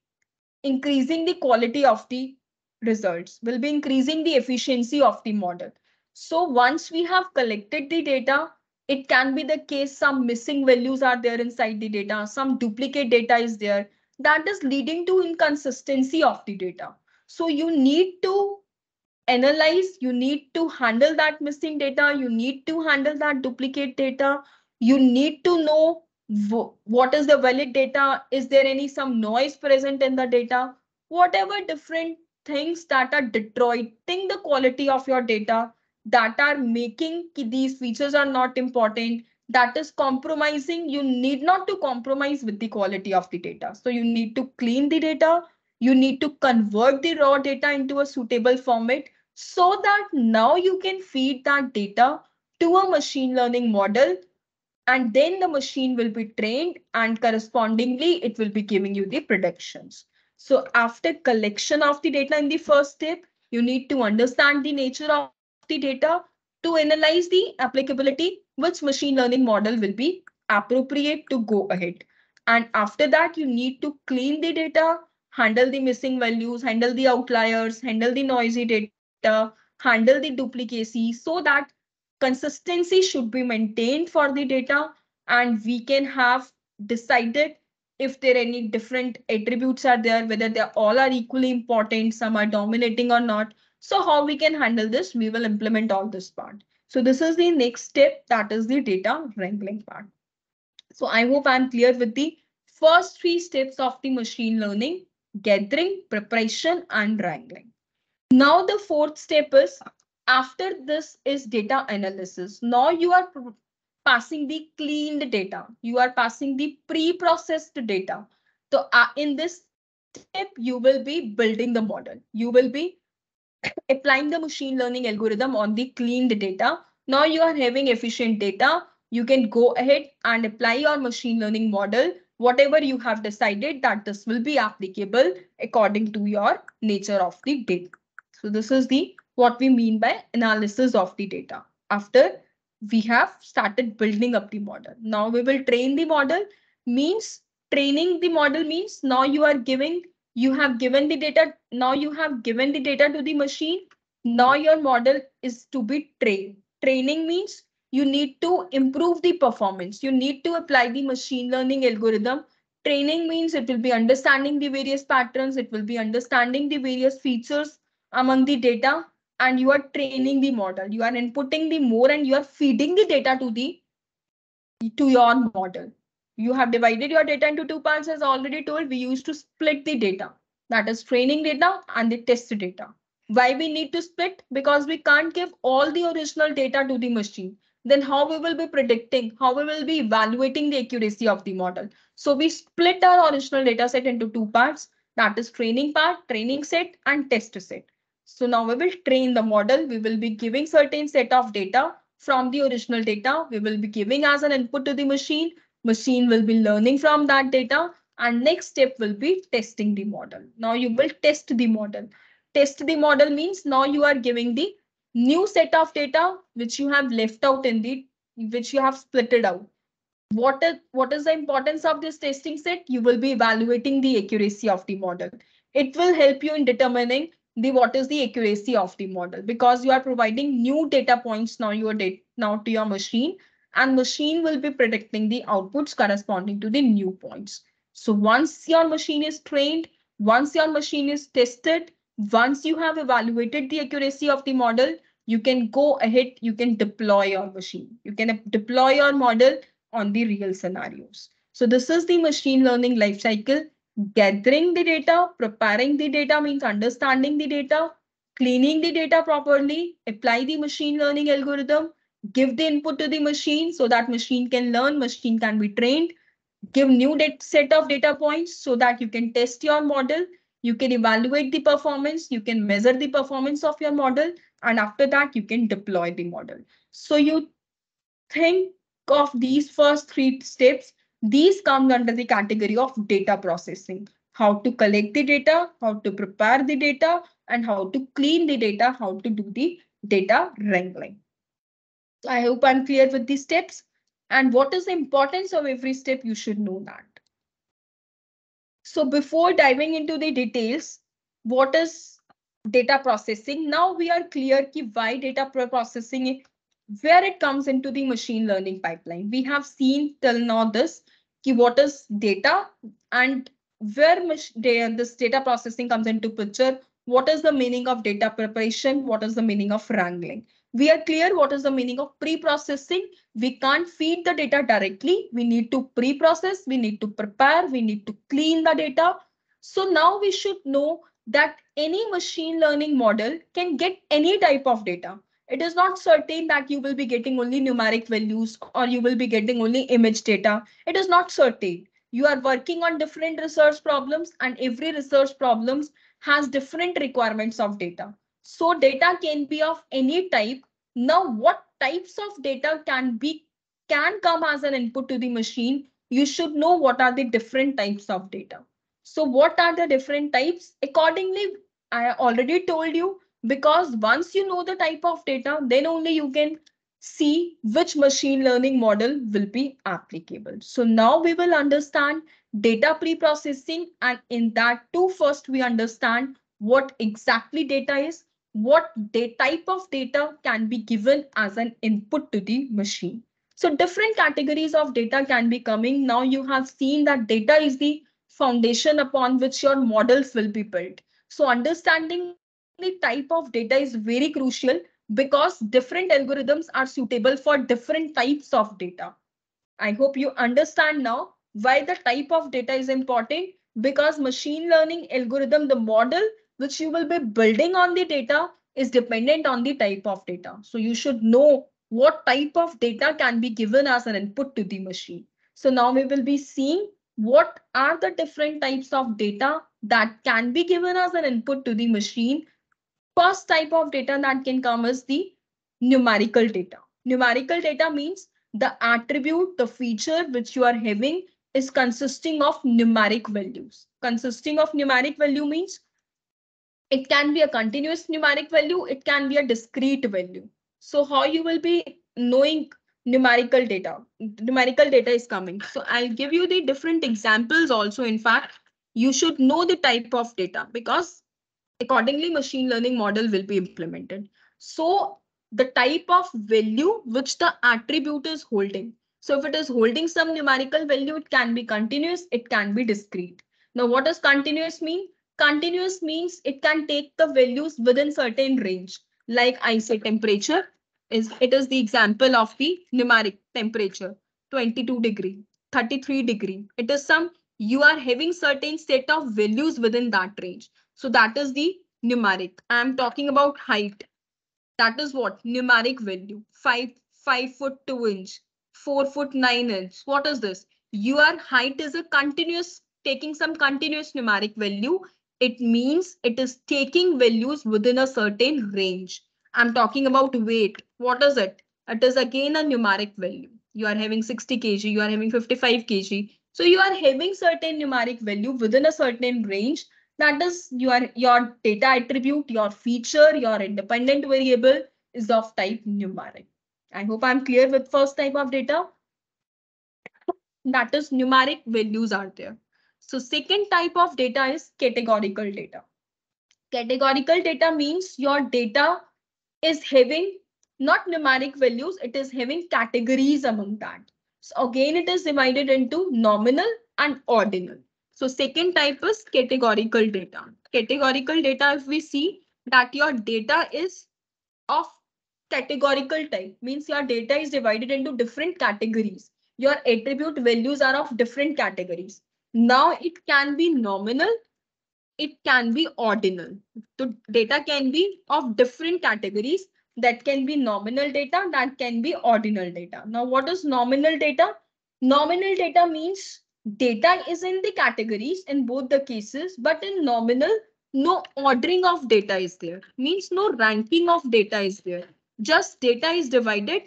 increasing the quality of the results, will be increasing the efficiency of the model. So once we have collected the data, it can be the case some missing values are there inside the data, some duplicate data is there, that is leading to inconsistency of the data. So you need to analyze, you need to handle that missing data, you need to handle that duplicate data, you need to know what is the valid data, is there any some noise present in the data, whatever different things that are deteriorating the quality of your data, that are making these features are not important, that is compromising. You need not to compromise with the quality of the data. So you need to clean the data, you need to convert the raw data into a suitable format, so that now you can feed that data to a machine learning model, and then the machine will be trained and correspondingly it will be giving you the predictions. So after collection of the data in the first step, you need to understand the nature of the data to analyze the applicability, which machine learning model will be appropriate to go ahead. And after that, you need to clean the data, handle the missing values, handle the outliers, handle the noisy data, handle the duplicacy, so that consistency should be maintained for the data, and we can have decided if there any different attributes are there, whether they all are equally important, some are dominating or not. So how we can handle this, we will implement all this part. So this is the next step, that is the data wrangling part. So I hope I'm clear with the first three steps of the machine learning: gathering, preparation, and wrangling. Now the fourth step is, after this is data analysis. Now you are passing the cleaned data. You are passing the pre-processed data. So in this step, you will be building the model. You will be applying the machine learning algorithm on the cleaned data. Now you are having efficient data. You can go ahead and apply your machine learning model, whatever you have decided that this will be applicable according to your nature of the data. So this is the what we mean by analysis of the data. After we have started building up the model, now we will train the model. Means training the model means now you have given the data. Now you have given the data to the machine. Now your model is to be trained. Training means you need to improve the performance. You need to apply the machine learning algorithm. Training means it will be understanding the various patterns. It will be understanding the various features among the data, and you are training the model. You are inputting the more and you are feeding the data to your model. You have divided your data into two parts, as already told. We used to split the data, that is training data and the test data. Why we need to split? Because we can't give all the original data to the machine. Then how we will be predicting, how we will be evaluating the accuracy of the model? So we split our original data set into two parts, that is training part, training set, and test set. So now we will train the model. We will be giving certain set of data from the original data. We will be giving as an input to the machine. Machine will be learning from that data. And next step will be testing the model. Now you will test the model. Test the model means now you are giving the new set of data which you have left out in the, which you have splitted out. What is the importance of this testing set? You will be evaluating the accuracy of the model. It will help you in determining the what is the accuracy of the model, because you are providing new data points now to your machine, and machine will be predicting the outputs corresponding to the new points. So once your machine is trained, once your machine is tested, once you have evaluated the accuracy of the model, you can go ahead, you can deploy your machine. You can deploy your model on the real scenarios. So this is the machine learning life cycle. Gathering the data, preparing the data means understanding the data, cleaning the data properly, apply the machine learning algorithm, give the input to the machine so that machine can learn, machine can be trained, give new set of data points so that you can test your model, you can evaluate the performance, you can measure the performance of your model, and after that you can deploy the model. So you think of these first three steps. These come under the category of data processing. How to collect the data, how to prepare the data, and how to clean the data, how to do the data wrangling. So I hope I'm clear with these steps. And what is the importance of every step? You should know that. So before diving into the details, what is data processing? Now we are clear ki why data processing, where it comes into the machine learning pipeline. We have seen till now this ki what is data and where this data processing comes into picture. What is the meaning of data preparation? What is the meaning of wrangling? We are clear what is the meaning of pre-processing. We can't feed the data directly. We need to pre-process, we need to prepare, we need to clean the data. So now we should know that any machine learning model can get any type of data. It is not certain that you will be getting only numeric values or you will be getting only image data. It is not certain. You are working on different research problems, and every research problems has different requirements of data. So data can be of any type. Now, what types of data can come as an input to the machine? You should know what are the different types of data. So what are the different types? Accordingly, I already told you, because once you know the type of data, then only you can see which machine learning model will be applicable. So now we will understand data pre-processing, and in that too, first we understand what exactly data is, what type of data can be given as an input to the machine. So different categories of data can be coming. Now you have seen that data is the foundation upon which your models will be built. So understanding the type of data is very crucial, because different algorithms are suitable for different types of data. I hope you understand now why the type of data is important, because machine learning algorithm, the model which you will be building on the data is dependent on the type of data. So you should know what type of data can be given as an input to the machine. So now we will be seeing what are the different types of data that can be given as an input to the machine. First type of data that can come is the numerical data. Numerical data means the attribute, the feature which you are having is consisting of numeric values. Consisting of numeric value means it can be a continuous numeric value, it can be a discrete value. So how you will be knowing numerical data? Numerical data is coming. So I'll give you the different examples also. In fact, you should know the type of data because accordingly machine learning model will be implemented. So the type of value which the attribute is holding. So if it is holding some numerical value, it can be continuous, it can be discrete. Now what does continuous mean? Continuous means it can take the values within certain range. Like I say temperature it is the example of the numeric temperature, 22 degree, 33 degree. It is some, you are having certain set of values within that range. So that is the numeric. I am talking about height. That is what? Numeric value. 5 foot 2 inch, 4 foot 9 inch. What is this? Your height is a continuous, taking some continuous numeric value. It means it is taking values within a certain range. I'm talking about weight. What is it? It is again a numeric value. You are having 60 kg, you are having 55 kg. So you are having certain numeric value within a certain range. That is your data attribute, your feature, your independent variable is of type numeric. I hope I'm clear with first type of data. That is numeric values are there. So second type of data is categorical data. Categorical data means your data is having not numeric values, it is having categories among that. So again, it is divided into nominal and ordinal. So second type is categorical data. Categorical data, if we see that your data is of categorical type, means your data is divided into different categories. Your attribute values are of different categories. Now it can be nominal, it can be ordinal. So data can be of different categories. That can be nominal data, that can be ordinal data. Now, what is nominal data? Nominal data means data is in the categories in both the cases, but in nominal, no ordering of data is there. Means no ranking of data is there. Just data is divided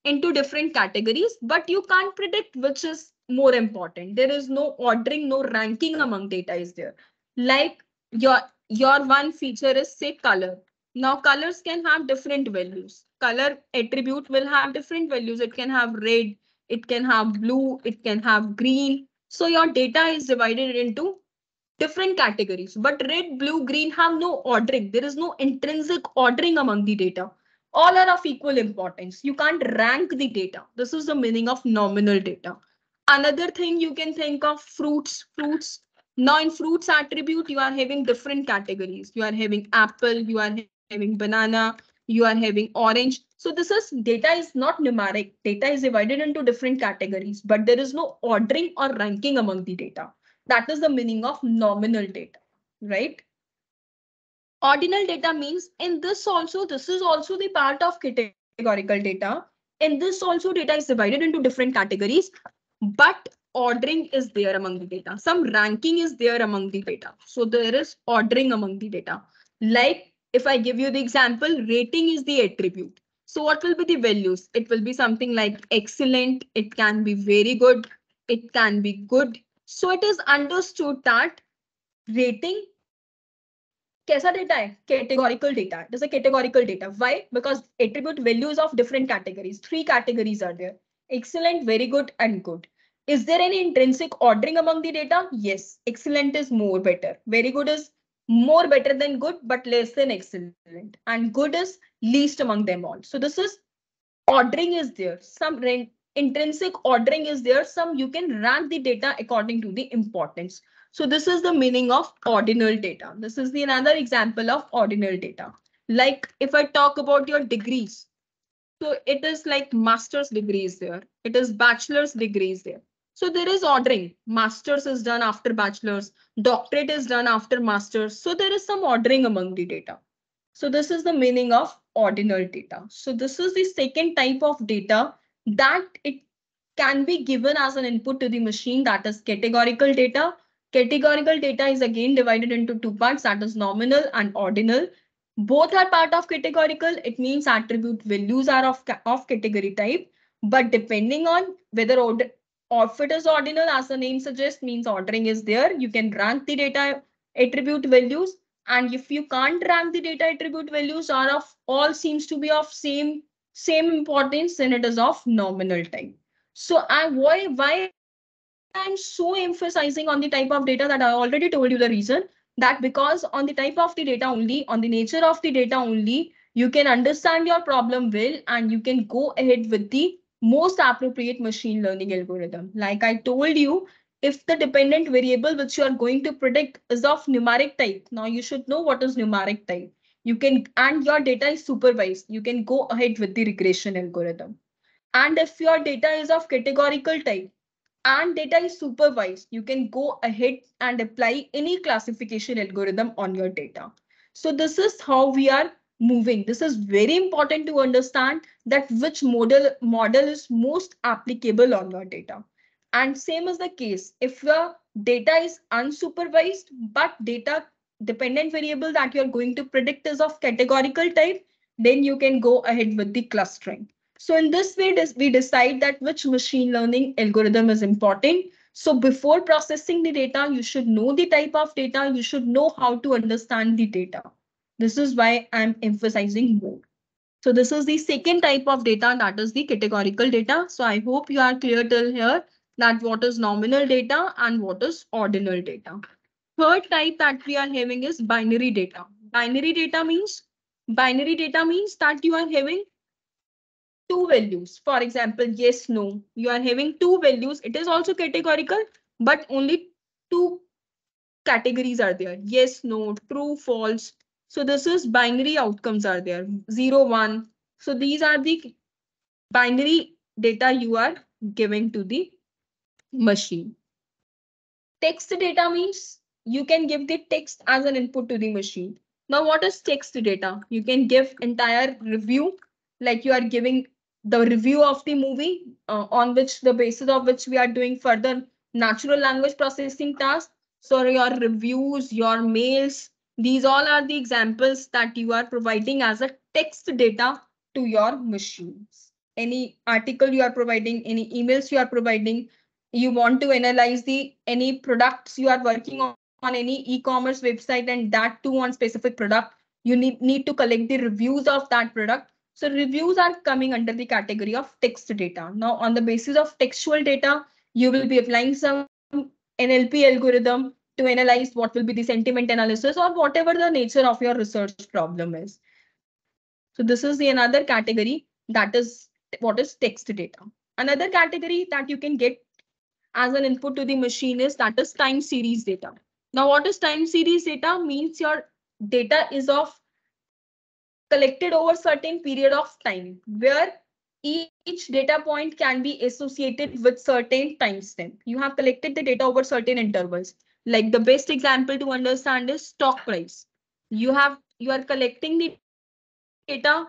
into different categories, but you can't predict which is more important. There is no ordering, no ranking among data is there. Like your one feature is say color. Now colors can have different values. Color attribute will have different values. It can have red, it can have blue, it can have green. So your data is divided into different categories, but red, blue, green have no ordering. There is no intrinsic ordering among the data. All are of equal importance. You can't rank the data. This is the meaning of nominal data. Another thing you can think of fruits. Now in fruits attribute, you are having different categories. You are having apple, you are having banana, you are having orange. So this is data is not numeric. Data is divided into different categories, but there is no ordering or ranking among the data. That is the meaning of nominal data, right? Ordinal data means in this also, this is also the part of categorical data. In this also data is divided into different categories, but ordering is there among the data. Some ranking is there among the data. So there is ordering among the data. Like if I give you the example, rating is the attribute. So what will be the values? It will be something like excellent. It can be very good. It can be good. So it is understood that rating कैसा data है? Categorical data. It is a categorical data. Why? Because attribute values of different categories. 3 categories are there. Excellent, very good, and good. Is there any intrinsic ordering among the data? Yes. Excellent is more better. Very good is more better than good, but less than excellent. And good is least among them all. So this is ordering is there. Some intrinsic ordering is there. Some you can rank the data according to the importance. So this is the meaning of ordinal data. This is the another example of ordinal data. Like if I talk about your degrees, so it is like master's degrees there. It is bachelor's degrees there. So there is ordering. Master's is done after bachelor's, doctorate is done after master's. So there is some ordering among the data. So this is the meaning of ordinal data. So this is the second type of data that it can be given as an input to the machine, that is categorical data. Categorical data is again divided into two parts, that is nominal and ordinal. Both are part of categorical. It means attribute values are of category type, but depending on whether order or if it is ordinal, as the name suggests, means ordering is there. You can rank the data attribute values, and if you can't rank the data attribute values are of all seems to be of same importance, then it is of nominal type. So why I'm so emphasizing on the type of data, that I already told you the reason, that because on the type of the data only, on the nature of the data only, you can understand your problem well and you can go ahead with the most appropriate machine learning algorithm. Like I told you, if the dependent variable which you are going to predict is of numeric type, now you should know what is numeric type. You can, and your data is supervised, you can go ahead with the regression algorithm. And if your data is of categorical type, and data is supervised, you can go ahead and apply any classification algorithm on your data. So this is how we are moving. This is very important to understand that which model is most applicable on your data. And same is the case if your data is unsupervised, but data dependent variable that you're going to predict is of categorical type, then you can go ahead with the clustering. So in this way, we decide that which machine learning algorithm is important. So before processing the data, you should know the type of data. You should know how to understand the data. This is why I'm emphasizing more. So this is the second type of data, that is the categorical data. So I hope you are clear till here that what is nominal data and what is ordinal data. Third type that we are having is binary data. Binary data means that you are having two values. For example, yes, no. You are having two values. It is also categorical, but only two categories are there. Yes, no, true, false. So this is binary outcomes are there. 0, 1. So these are the binary data you are giving to the machine. Text data means you can give the text as an input to the machine. Now, what is text data? You can give entire review, like you are giving the review of the movie on which the basis of which we are doing further natural language processing tasks. So your reviews, your mails, these all are the examples that you are providing as a text data to your machines. Any article you are providing, any emails you are providing, you want to analyze the any products you are working on any e-commerce website, and that too on specific product, you need to collect the reviews of that product. So reviews are coming under the category of text data. Now on the basis of textual data, you will be applying some NLP algorithm to analyze what will be the sentiment analysis or whatever the nature of your research problem is. So this is the another category, that is what is text data. Another category that you can get as an input to the machine is that is time series data. Now, what is time series data? Means your data is of collected over certain period of time, where each data point can be associated with certain timestamp. You have collected the data over certain intervals. Like the best example to understand is stock price. You are collecting the data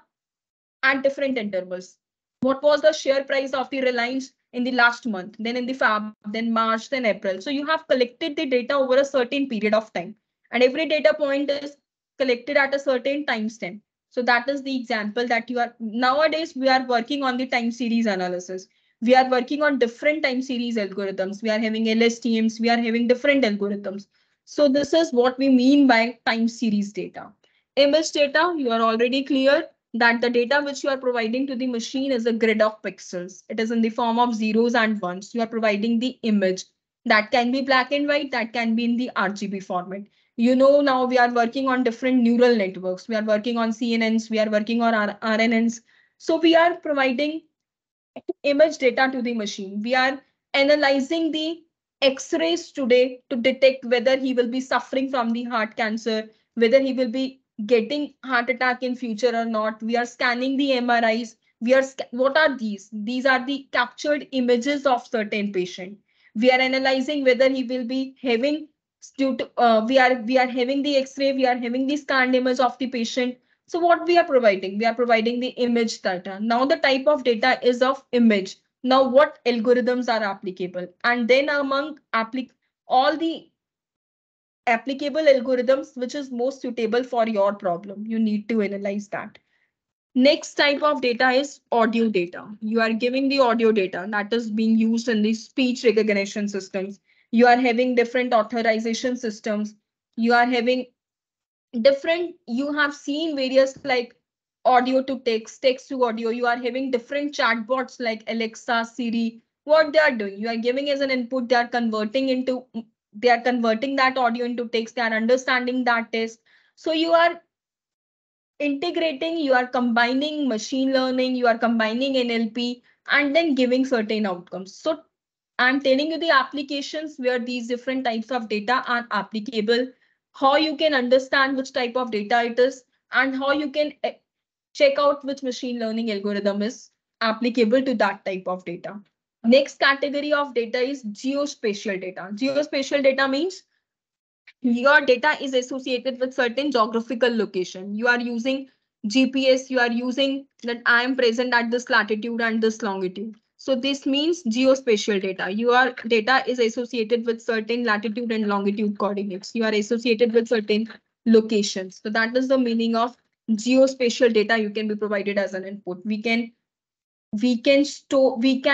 at different intervals. What was the share price of the Reliance in the last month, then in the Feb, then March, then April. So you have collected the data over a certain period of time, and every data point is collected at a certain timestamp. So that is the example that you are nowadays we are working on the time series analysis. We are working on different time series algorithms. We are having LSTMs, we are having different algorithms. So this is what we mean by time series data. Image data, you are already clear that the data which you are providing to the machine is a grid of pixels. It is in the form of zeros and ones. You are providing the image that can be black and white, that can be in the RGB format. You know, now we are working on different neural networks. We are working on CNNs, we are working on RNNs. So we are providing image data to the machine. We are analyzing the X-rays today to detect whether he will be suffering from the heart cancer, whether he will be getting heart attack in future or not. We are scanning the MRIs. We are what are these? These are the captured images of certain patient. We are analyzing whether he will be having due to, we are having the X-ray. We are having the scanned image of the patient. So what we are providing? We are providing the image data. Now the type of data is of image. Now what algorithms are applicable? And then among all the applicable algorithms which is most suitable for your problem, you need to analyze that. Next type of data is audio data. You are giving the audio data that is being used in the speech recognition systems. You are having different authorization systems. You are having different, you have seen various like audio to text, text to audio. You are having different chatbots like Alexa, Siri. What they are doing, you are giving as an input, they are converting that audio into text, they are understanding that text. So you are integrating, you are combining machine learning, you are combining NLP, and then giving certain outcomes. So I'm telling you the applications where these different types of data are applicable, how you can understand which type of data it is, and how you can check out which machine learning algorithm is applicable to that type of data. Next category of data is geospatial data. Geospatial data means your data is associated with certain geographical location. You are using GPS, you are using that I am present at this latitude and this longitude. So this means geospatial data. Your data is associated with certain latitude and longitude coordinates. You are associated with certain locations. So that is the meaning of geospatial data you can be provided as an input. We can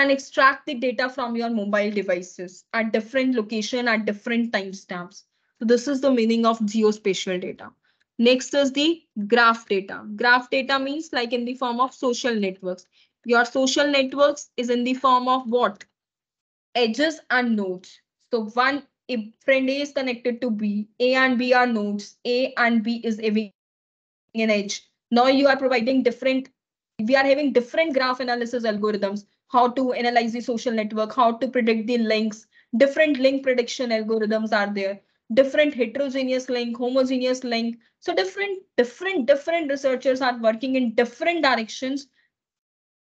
extract the data from your mobile devices at different location at different timestamps. So this is the meaning of geospatial data. Next is the graph data. Graph data means like in the form of social networks. Your social networks is in the form of what? Edges and nodes. So one, if friend A is connected to B, A and B are nodes, A and B is having an edge. Now you are providing we are having different graph analysis algorithms, how to analyze the social network, how to predict the links. Different link prediction algorithms are there, different heterogeneous link, homogeneous link. So different researchers are working in different directions.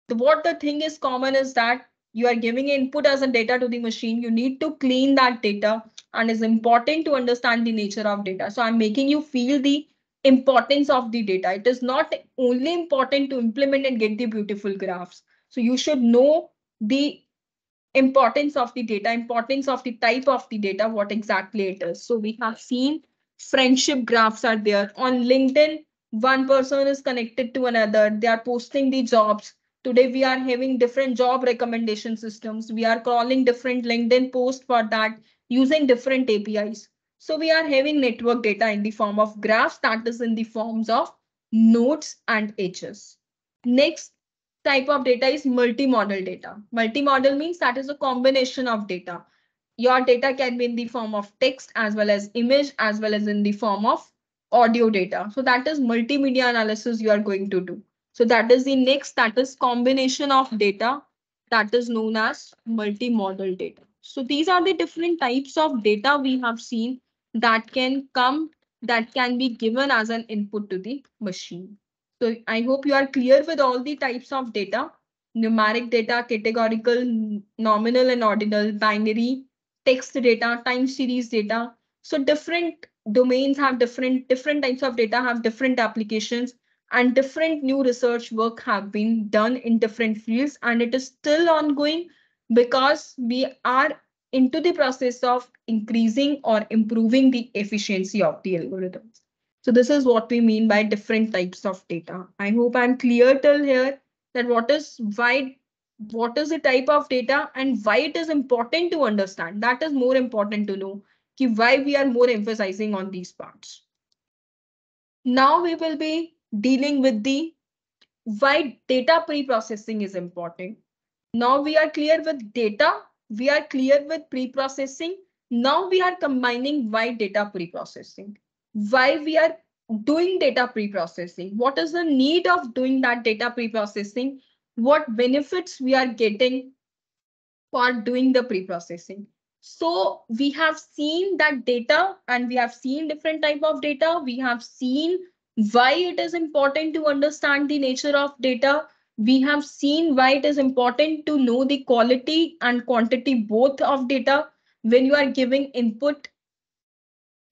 What the thing is common is that you are giving input as a data to the machine. You need to clean that data, and it's important to understand the nature of data. So I'm making you feel the importance of the data. It is not only important to implement and get the beautiful graphs. So you should know the importance of the data, importance of the type of the data, what exactly it is. So we have seen friendship graphs are there on LinkedIn. One person is connected to another. They are posting the jobs. Today we are having different job recommendation systems. We are crawling different LinkedIn posts for that using different APIs. So we are having network data in the form of graphs, that is in the forms of nodes and edges. Next type of data is multimodal data. Multimodal means that is a combination of data. Your data can be in the form of text as well as image as well as in the form of audio data. So that is multimedia analysis you are going to do. So that is the next, that is combination of data, that is known as multimodal data. So these are the different types of data we have seen that can come, that can be given as an input to the machine. So I hope you are clear with all the types of data: numeric data, categorical, nominal and ordinal, binary, text data, time series data. So different domains have different types of data, have different applications, and different new research work have been done in different fields, and it is still ongoing because we are into the process of increasing or improving the efficiency of the algorithms. So this is what we mean by different types of data. I hope I'm clear till here that what is the type of data and why it is important to understand. That is more important to know why we are more emphasizing on these parts. Now we will be dealing with the why data pre-processing is important. Now we are clear with data, we are clear with pre-processing. Now we are combining why data pre-processing. Why we are doing data pre-processing. What is the need of doing that data pre-processing? What benefits we are getting for doing the pre-processing? So we have seen that data, and we have seen different type of data. We have seen Why it is important to understand the nature of data? We have seen why it is important to know the quality and quantity both of data when you are giving input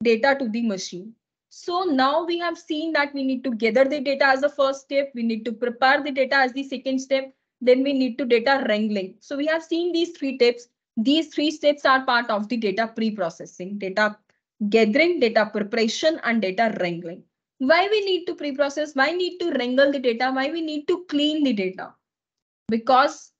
data to the machine. So now we have seen that we need to gather the data as the first step. We need to prepare the data as the second step. Then we need to data wrangling. So we have seen these three steps. These three steps are part of the data pre-processing, data gathering, data preparation, and data wrangling. Why we need to pre-process? Why need to wrangle the data? Why we need to clean the data? Because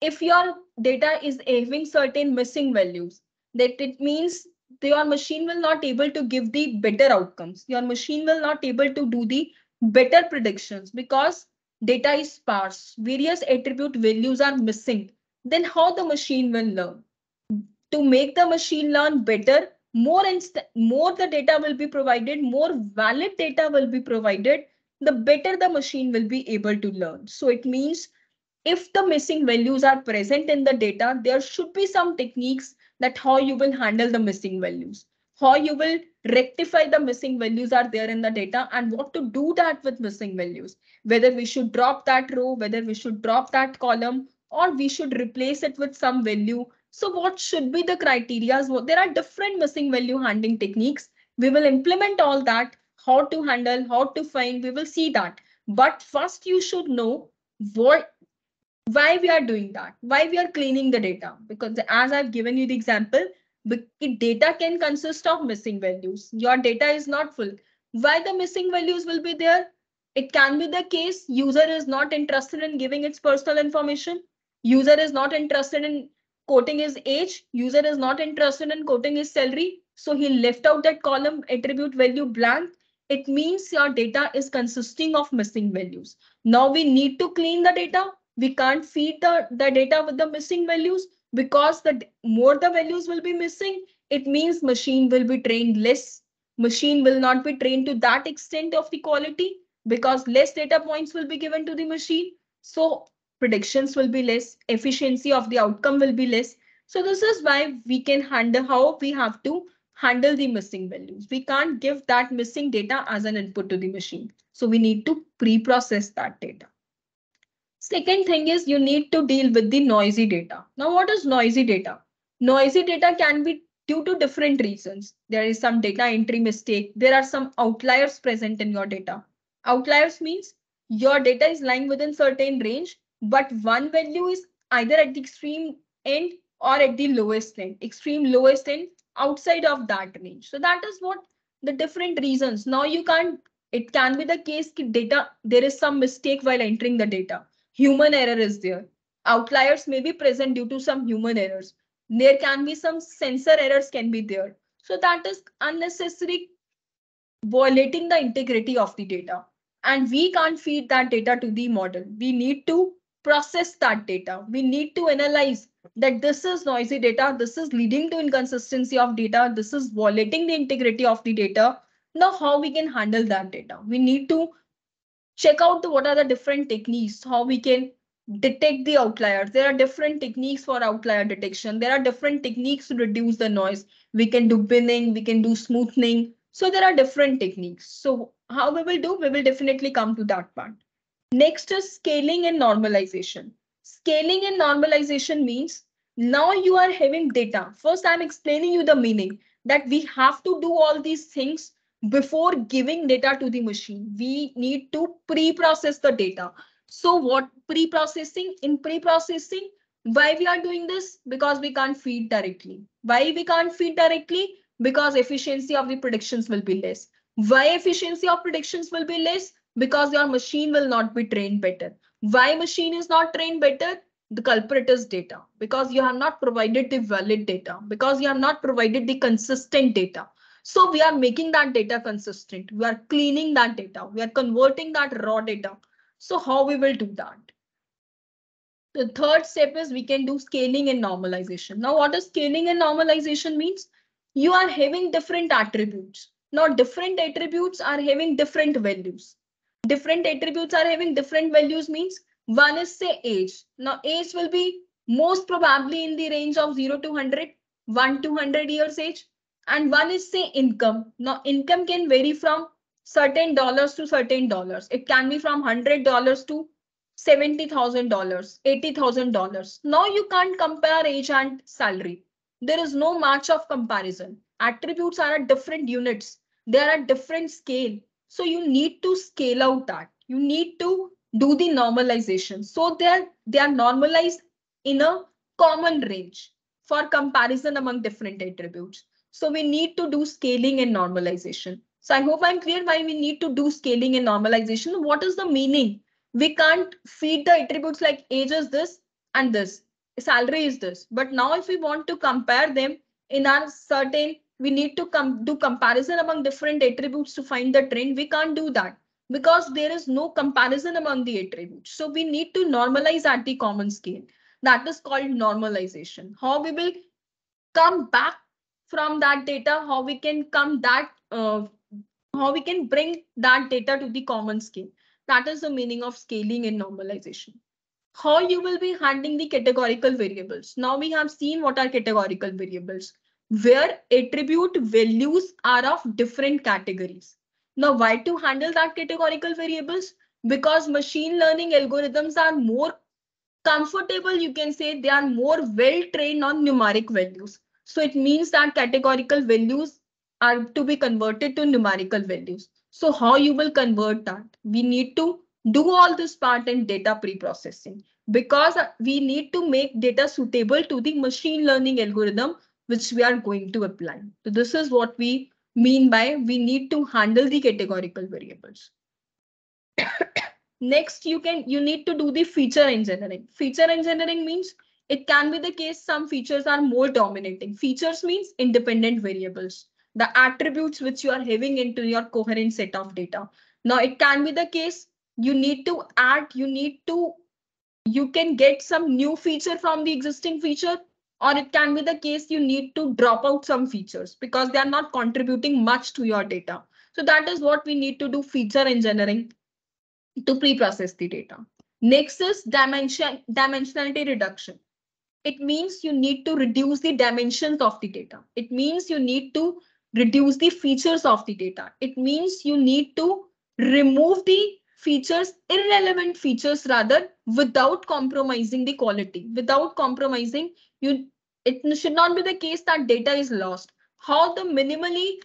if your data is having certain missing values, that it means your machine will not able to give the better outcomes. Your machine will not able to do the better predictions because data is sparse. Various attribute values are missing. Then how the machine will learn? To make the machine learn better, more the data will be provided, more valid data will be provided, the better the machine will be able to learn. So it means if the missing values are present in the data, there should be some techniques that how you will handle the missing values, how you will rectify the missing values are there in the data, and what to do that with missing values, whether we should drop that row, whether we should drop that column, or we should replace it with some value. So what should be the criteria? There are different missing value handling techniques. We will implement all that, how to handle, how to find, we will see that. But first you should know what, why we are doing that, why we are cleaning the data. Because as I've given you the example, data can consist of missing values. Your data is not full. Why the missing values will be there? It can be the case user is not interested in giving its personal information. User is not interested in quoting his age. User is not interested in quoting his salary. So he left out that column attribute value blank. It means your data is consisting of missing values. Now we need to clean the data. We can't feed the data with the missing values because the more the values will be missing, it means machine will be trained less. Machine will not be trained to that extent of the quality because less data points will be given to the machine. So predictions will be less, efficiency of the outcome will be less. So this is why we can handle how we have to handle the missing values. We can't give that missing data as an input to the machine. So we need to pre-process that data. Second thing is you need to deal with the noisy data. Now, what is noisy data? Noisy data can be due to different reasons. There is some data entry mistake. There are some outliers present in your data. Outliers means your data is lying within certain range, but one value is either at the extreme end or at the lowest end, extreme lowest end outside of that range. So that is what the different reasons. Now you can't, it can be the case that data, there is some mistake while entering the data. Human error is there. Outliers may be present due to some human errors. There can be some sensor errors can be there. So that is unnecessary violating the integrity of the data. And we can't feed that data to the model. We need to process that data. We need to analyze that this is noisy data. This is leading to inconsistency of data. This is violating the integrity of the data. Now, how we can handle that data? We need to check out what are the different techniques, how we can detect the outliers. There are different techniques for outlier detection. There are different techniques to reduce the noise. We can do binning, we can do smoothing. So there are different techniques. So how we will do, we will definitely come to that part. Next is scaling and normalization. Scaling and normalization means now you are having data. First, I'm explaining you the meaning that we have to do all these things before giving data to the machine. We need to pre-process the data. So what pre-processing? In pre-processing, why we are doing this? Because we can't feed directly. Why we can't feed directly? Because efficiency of the predictions will be less. Why efficiency of predictions will be less? Because your machine will not be trained better. Why machine is not trained better? The culprit is data, because you have not provided the valid data, because you have not provided the consistent data. So we are making that data consistent. We are cleaning that data. We are converting that raw data. So how we will do that? The third step is we can do scaling and normalization. Now, what does scaling and normalization means? You are having different attributes. Now, different attributes are having different values. Different attributes are having different values means one is say age. Now, age will be most probably in the range of 0 to 100, 1 to 100 years age. And one is say income. Now, income can vary from certain dollars to certain dollars. It can be from $100 to $70,000, $80,000. Now you can't compare age and salary. There is no match of comparison. Attributes are at different units. They are at different scale. So you need to scale out that. You need to do the normalization. So they are normalized in a common range for comparison among different attributes. So we need to do scaling and normalization. So I hope I'm clear why we need to do scaling and normalization. What is the meaning? We can't feed the attributes like age is this and this, salary is this. But now if we want to compare them in our certain, we need to do comparison among different attributes to find the trend. We can't do that because there is no comparison among the attributes. So we need to normalize at the common scale. That is called normalization. How we will come back from that data, how we can how we can bring that data to the common scale. That is the meaning of scaling and normalization. How you will be handling the categorical variables. Now we have seen what are categorical variables, where attribute values are of different categories. Now why to handle that categorical variables? Because machine learning algorithms are more comfortable, you can say they are more well trained on numeric values. So it means that categorical values are to be converted to numerical values. So how you will convert that? We need to do all this part in data pre-processing because we need to make data suitable to the machine learning algorithm which we are going to apply. So this is what we mean by we need to handle the categorical variables. Next, you need to do the feature engineering. Feature engineering means it can be the case some features are more dominating. Features means independent variables, the attributes which you are having into your coherent set of data. Now it can be the case you need to add, you can get some new feature from the existing feature, or it can be the case you need to drop out some features because they are not contributing much to your data. So that is what we need to do, feature engineering, to pre-process the data. Next is dimensionality reduction. It means you need to reduce the dimensions of the data. It means you need to reduce the features of the data. It means you need to remove the features, irrelevant features rather, without compromising the quality, without compromising you. It should not be the case that data is lost. How the minimally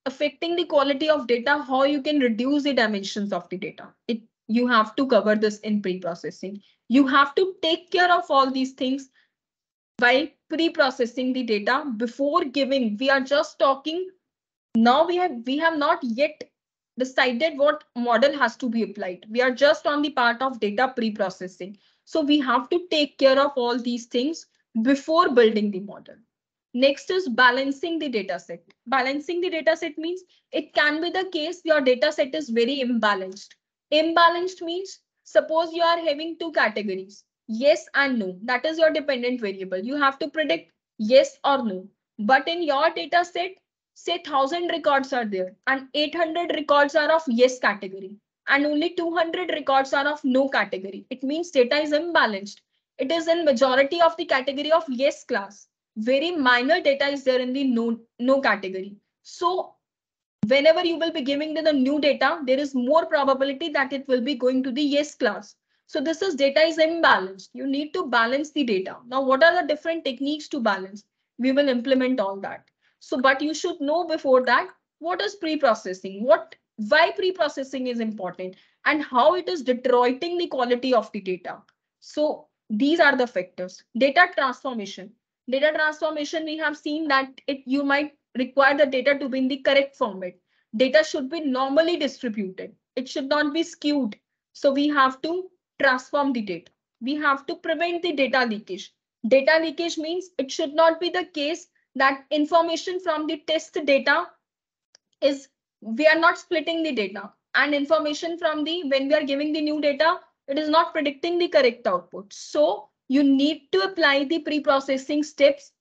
affecting the quality of data, how you can reduce the dimensions of the data. You have to cover this in pre-processing. You have to take care of all these things while pre-processing the data before giving. We are just talking now. We have not yet decided what model has to be applied. We are just on the part of data pre-processing. So we have to take care of all these things before building the model. Next is balancing the data set. Balancing the data set means it can be the case your data set is very imbalanced. Imbalanced means suppose you are having two categories, yes and no. That is your dependent variable. You have to predict yes or no. But in your data set, say 1,000 records are there and 800 records are of yes category and only 200 records are of no category. It means data is imbalanced. It is in majority of the category of yes class. Very minor data is there in the no category. So whenever you will be giving the new data, there is more probability that it will be going to the yes class. So this is data is imbalanced. You need to balance the data. Now, what are the different techniques to balance? We will implement all that. So, but you should know before that, what is pre-processing? Why pre-processing is important and how it is deteriorating the quality of the data. So these are the factors. Data transformation. Data transformation, we have seen that you might require the data to be in the correct format. Data should be normally distributed. It should not be skewed. So we have to transform the data. We have to prevent the data leakage. Data leakage means it should not be the case that information from the test data is, we are not splitting the data, and information from the, when we are giving the new data, it is not predicting the correct output. So you need to apply the pre-processing steps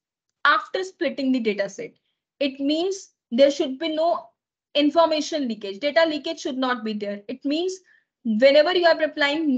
after splitting the data set. It means there should be no information leakage. Data leakage should not be there. It means whenever you are applying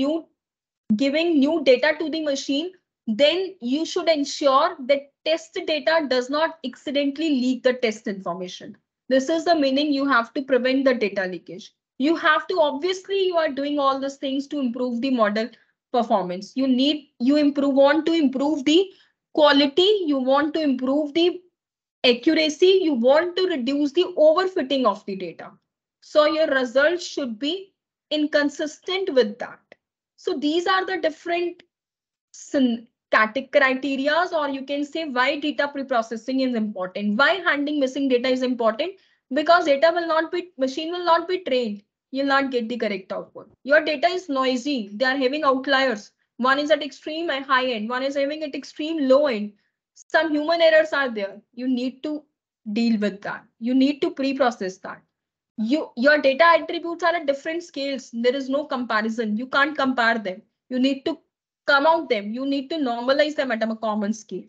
giving new data to the machine, then you should ensure that test data does not accidentally leak the test information. This is the meaning you have to prevent the data leakage. You have to, obviously, you are doing all these things to improve the model performance. Want to improve the quality, you want to improve the accuracy, you want to reduce the overfitting of the data. So your results should be inconsistent with that. So these are the different criteria, or you can say why data pre-processing is important, why handling missing data is important, because machine will not be trained. You'll not get the correct output. Your data is noisy. They are having outliers. One is at extreme high end, one is having at extreme low end. Some human errors are there. You need to deal with that. You need to pre-process that. Your data attributes are at different scales. There is no comparison. You can't compare them. You need to come out them. You need to normalize them at a common scale.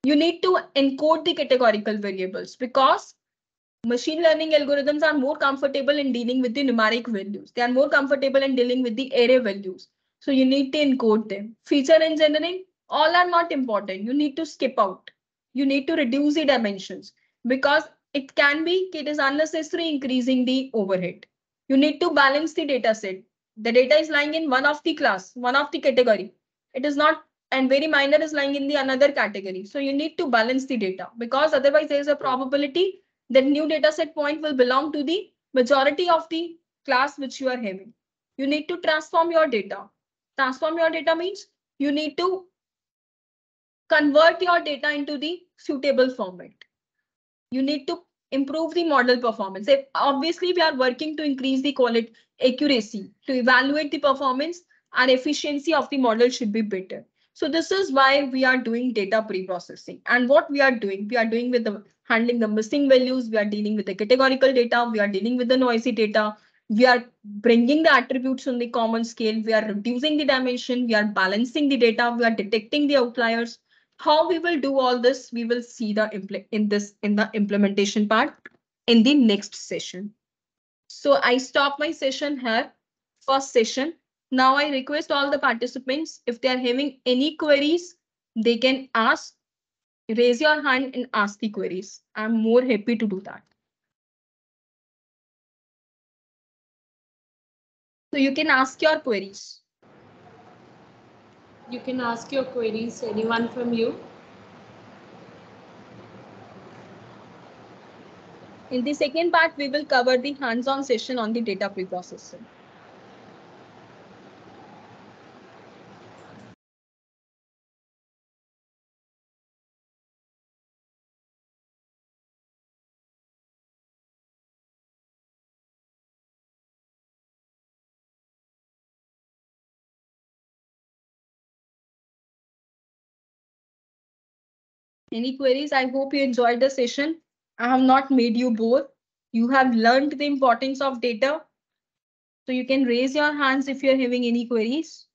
You need to encode the categorical variables, because machine learning algorithms are more comfortable in dealing with the numeric values. They are more comfortable in dealing with the array values. So you need to encode them. Feature engineering, all are not important. You need to skip out. You need to reduce the dimensions, because it is unnecessary increasing the overhead. You need to balance the data set. The data is lying in one of the class, one of the category. It is not, and very minor is lying in the another category. So you need to balance the data, because otherwise there is a probability that new data set point will belong to the majority of the class which you are having. You need to transform your data. Transform your data means you need to convert your data into the suitable format. You need to improve the model performance. If obviously we are working to increase the quality, accuracy, to evaluate the performance and efficiency of the model should be better. So this is why we are doing data pre-processing. And what we are doing with the handling the missing values, we are dealing with the categorical data, we are dealing with the noisy data, we are bringing the attributes on the common scale, we are reducing the dimension, we are balancing the data, we are detecting the outliers. How we will do all this, we will see in the implementation part in the next session. So I stop my session here, first session. Now I request all the participants, if they are having any queries, they can ask, raise your hand and ask the queries. I'm more happy to do that. So you can ask your queries.
You can ask your queries, anyone from you.
In the second part, we will cover the hands-on session on the data preprocessing. Any queries? I hope you enjoyed the session. I have not made you bore. You have learned the importance of data. So you can raise your hands if you're having any queries.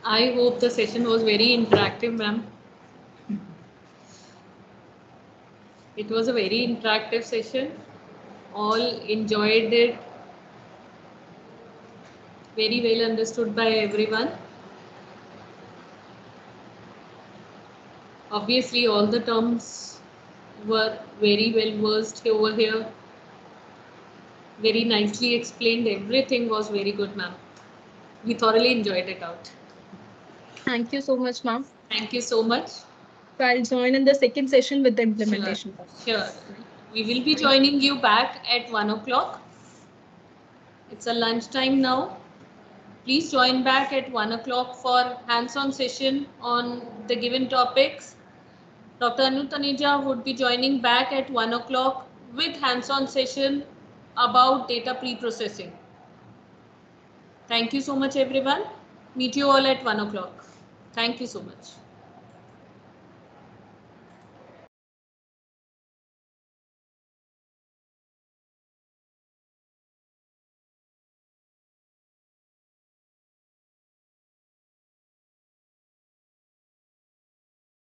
I hope the session was very interactive, ma'am. It was a very interactive session. All enjoyed it. Very well understood by everyone. Obviously, all the terms were very well versed over here. Very nicely explained. Everything was very good, ma'am. We thoroughly enjoyed it out.
Thank you so much, ma'am.
Thank you so much.
So I'll join in the second session with the implementation.
Sure. We will be joining you back at 1 o'clock. It's a lunchtime now. Please join back at 1 o'clock for hands-on session on the given topics. Dr. Anu Taneja would be joining back at 1 o'clock with hands-on session about data pre-processing. Thank you so much, everyone. Meet you all at 1 o'clock. Thank you so much.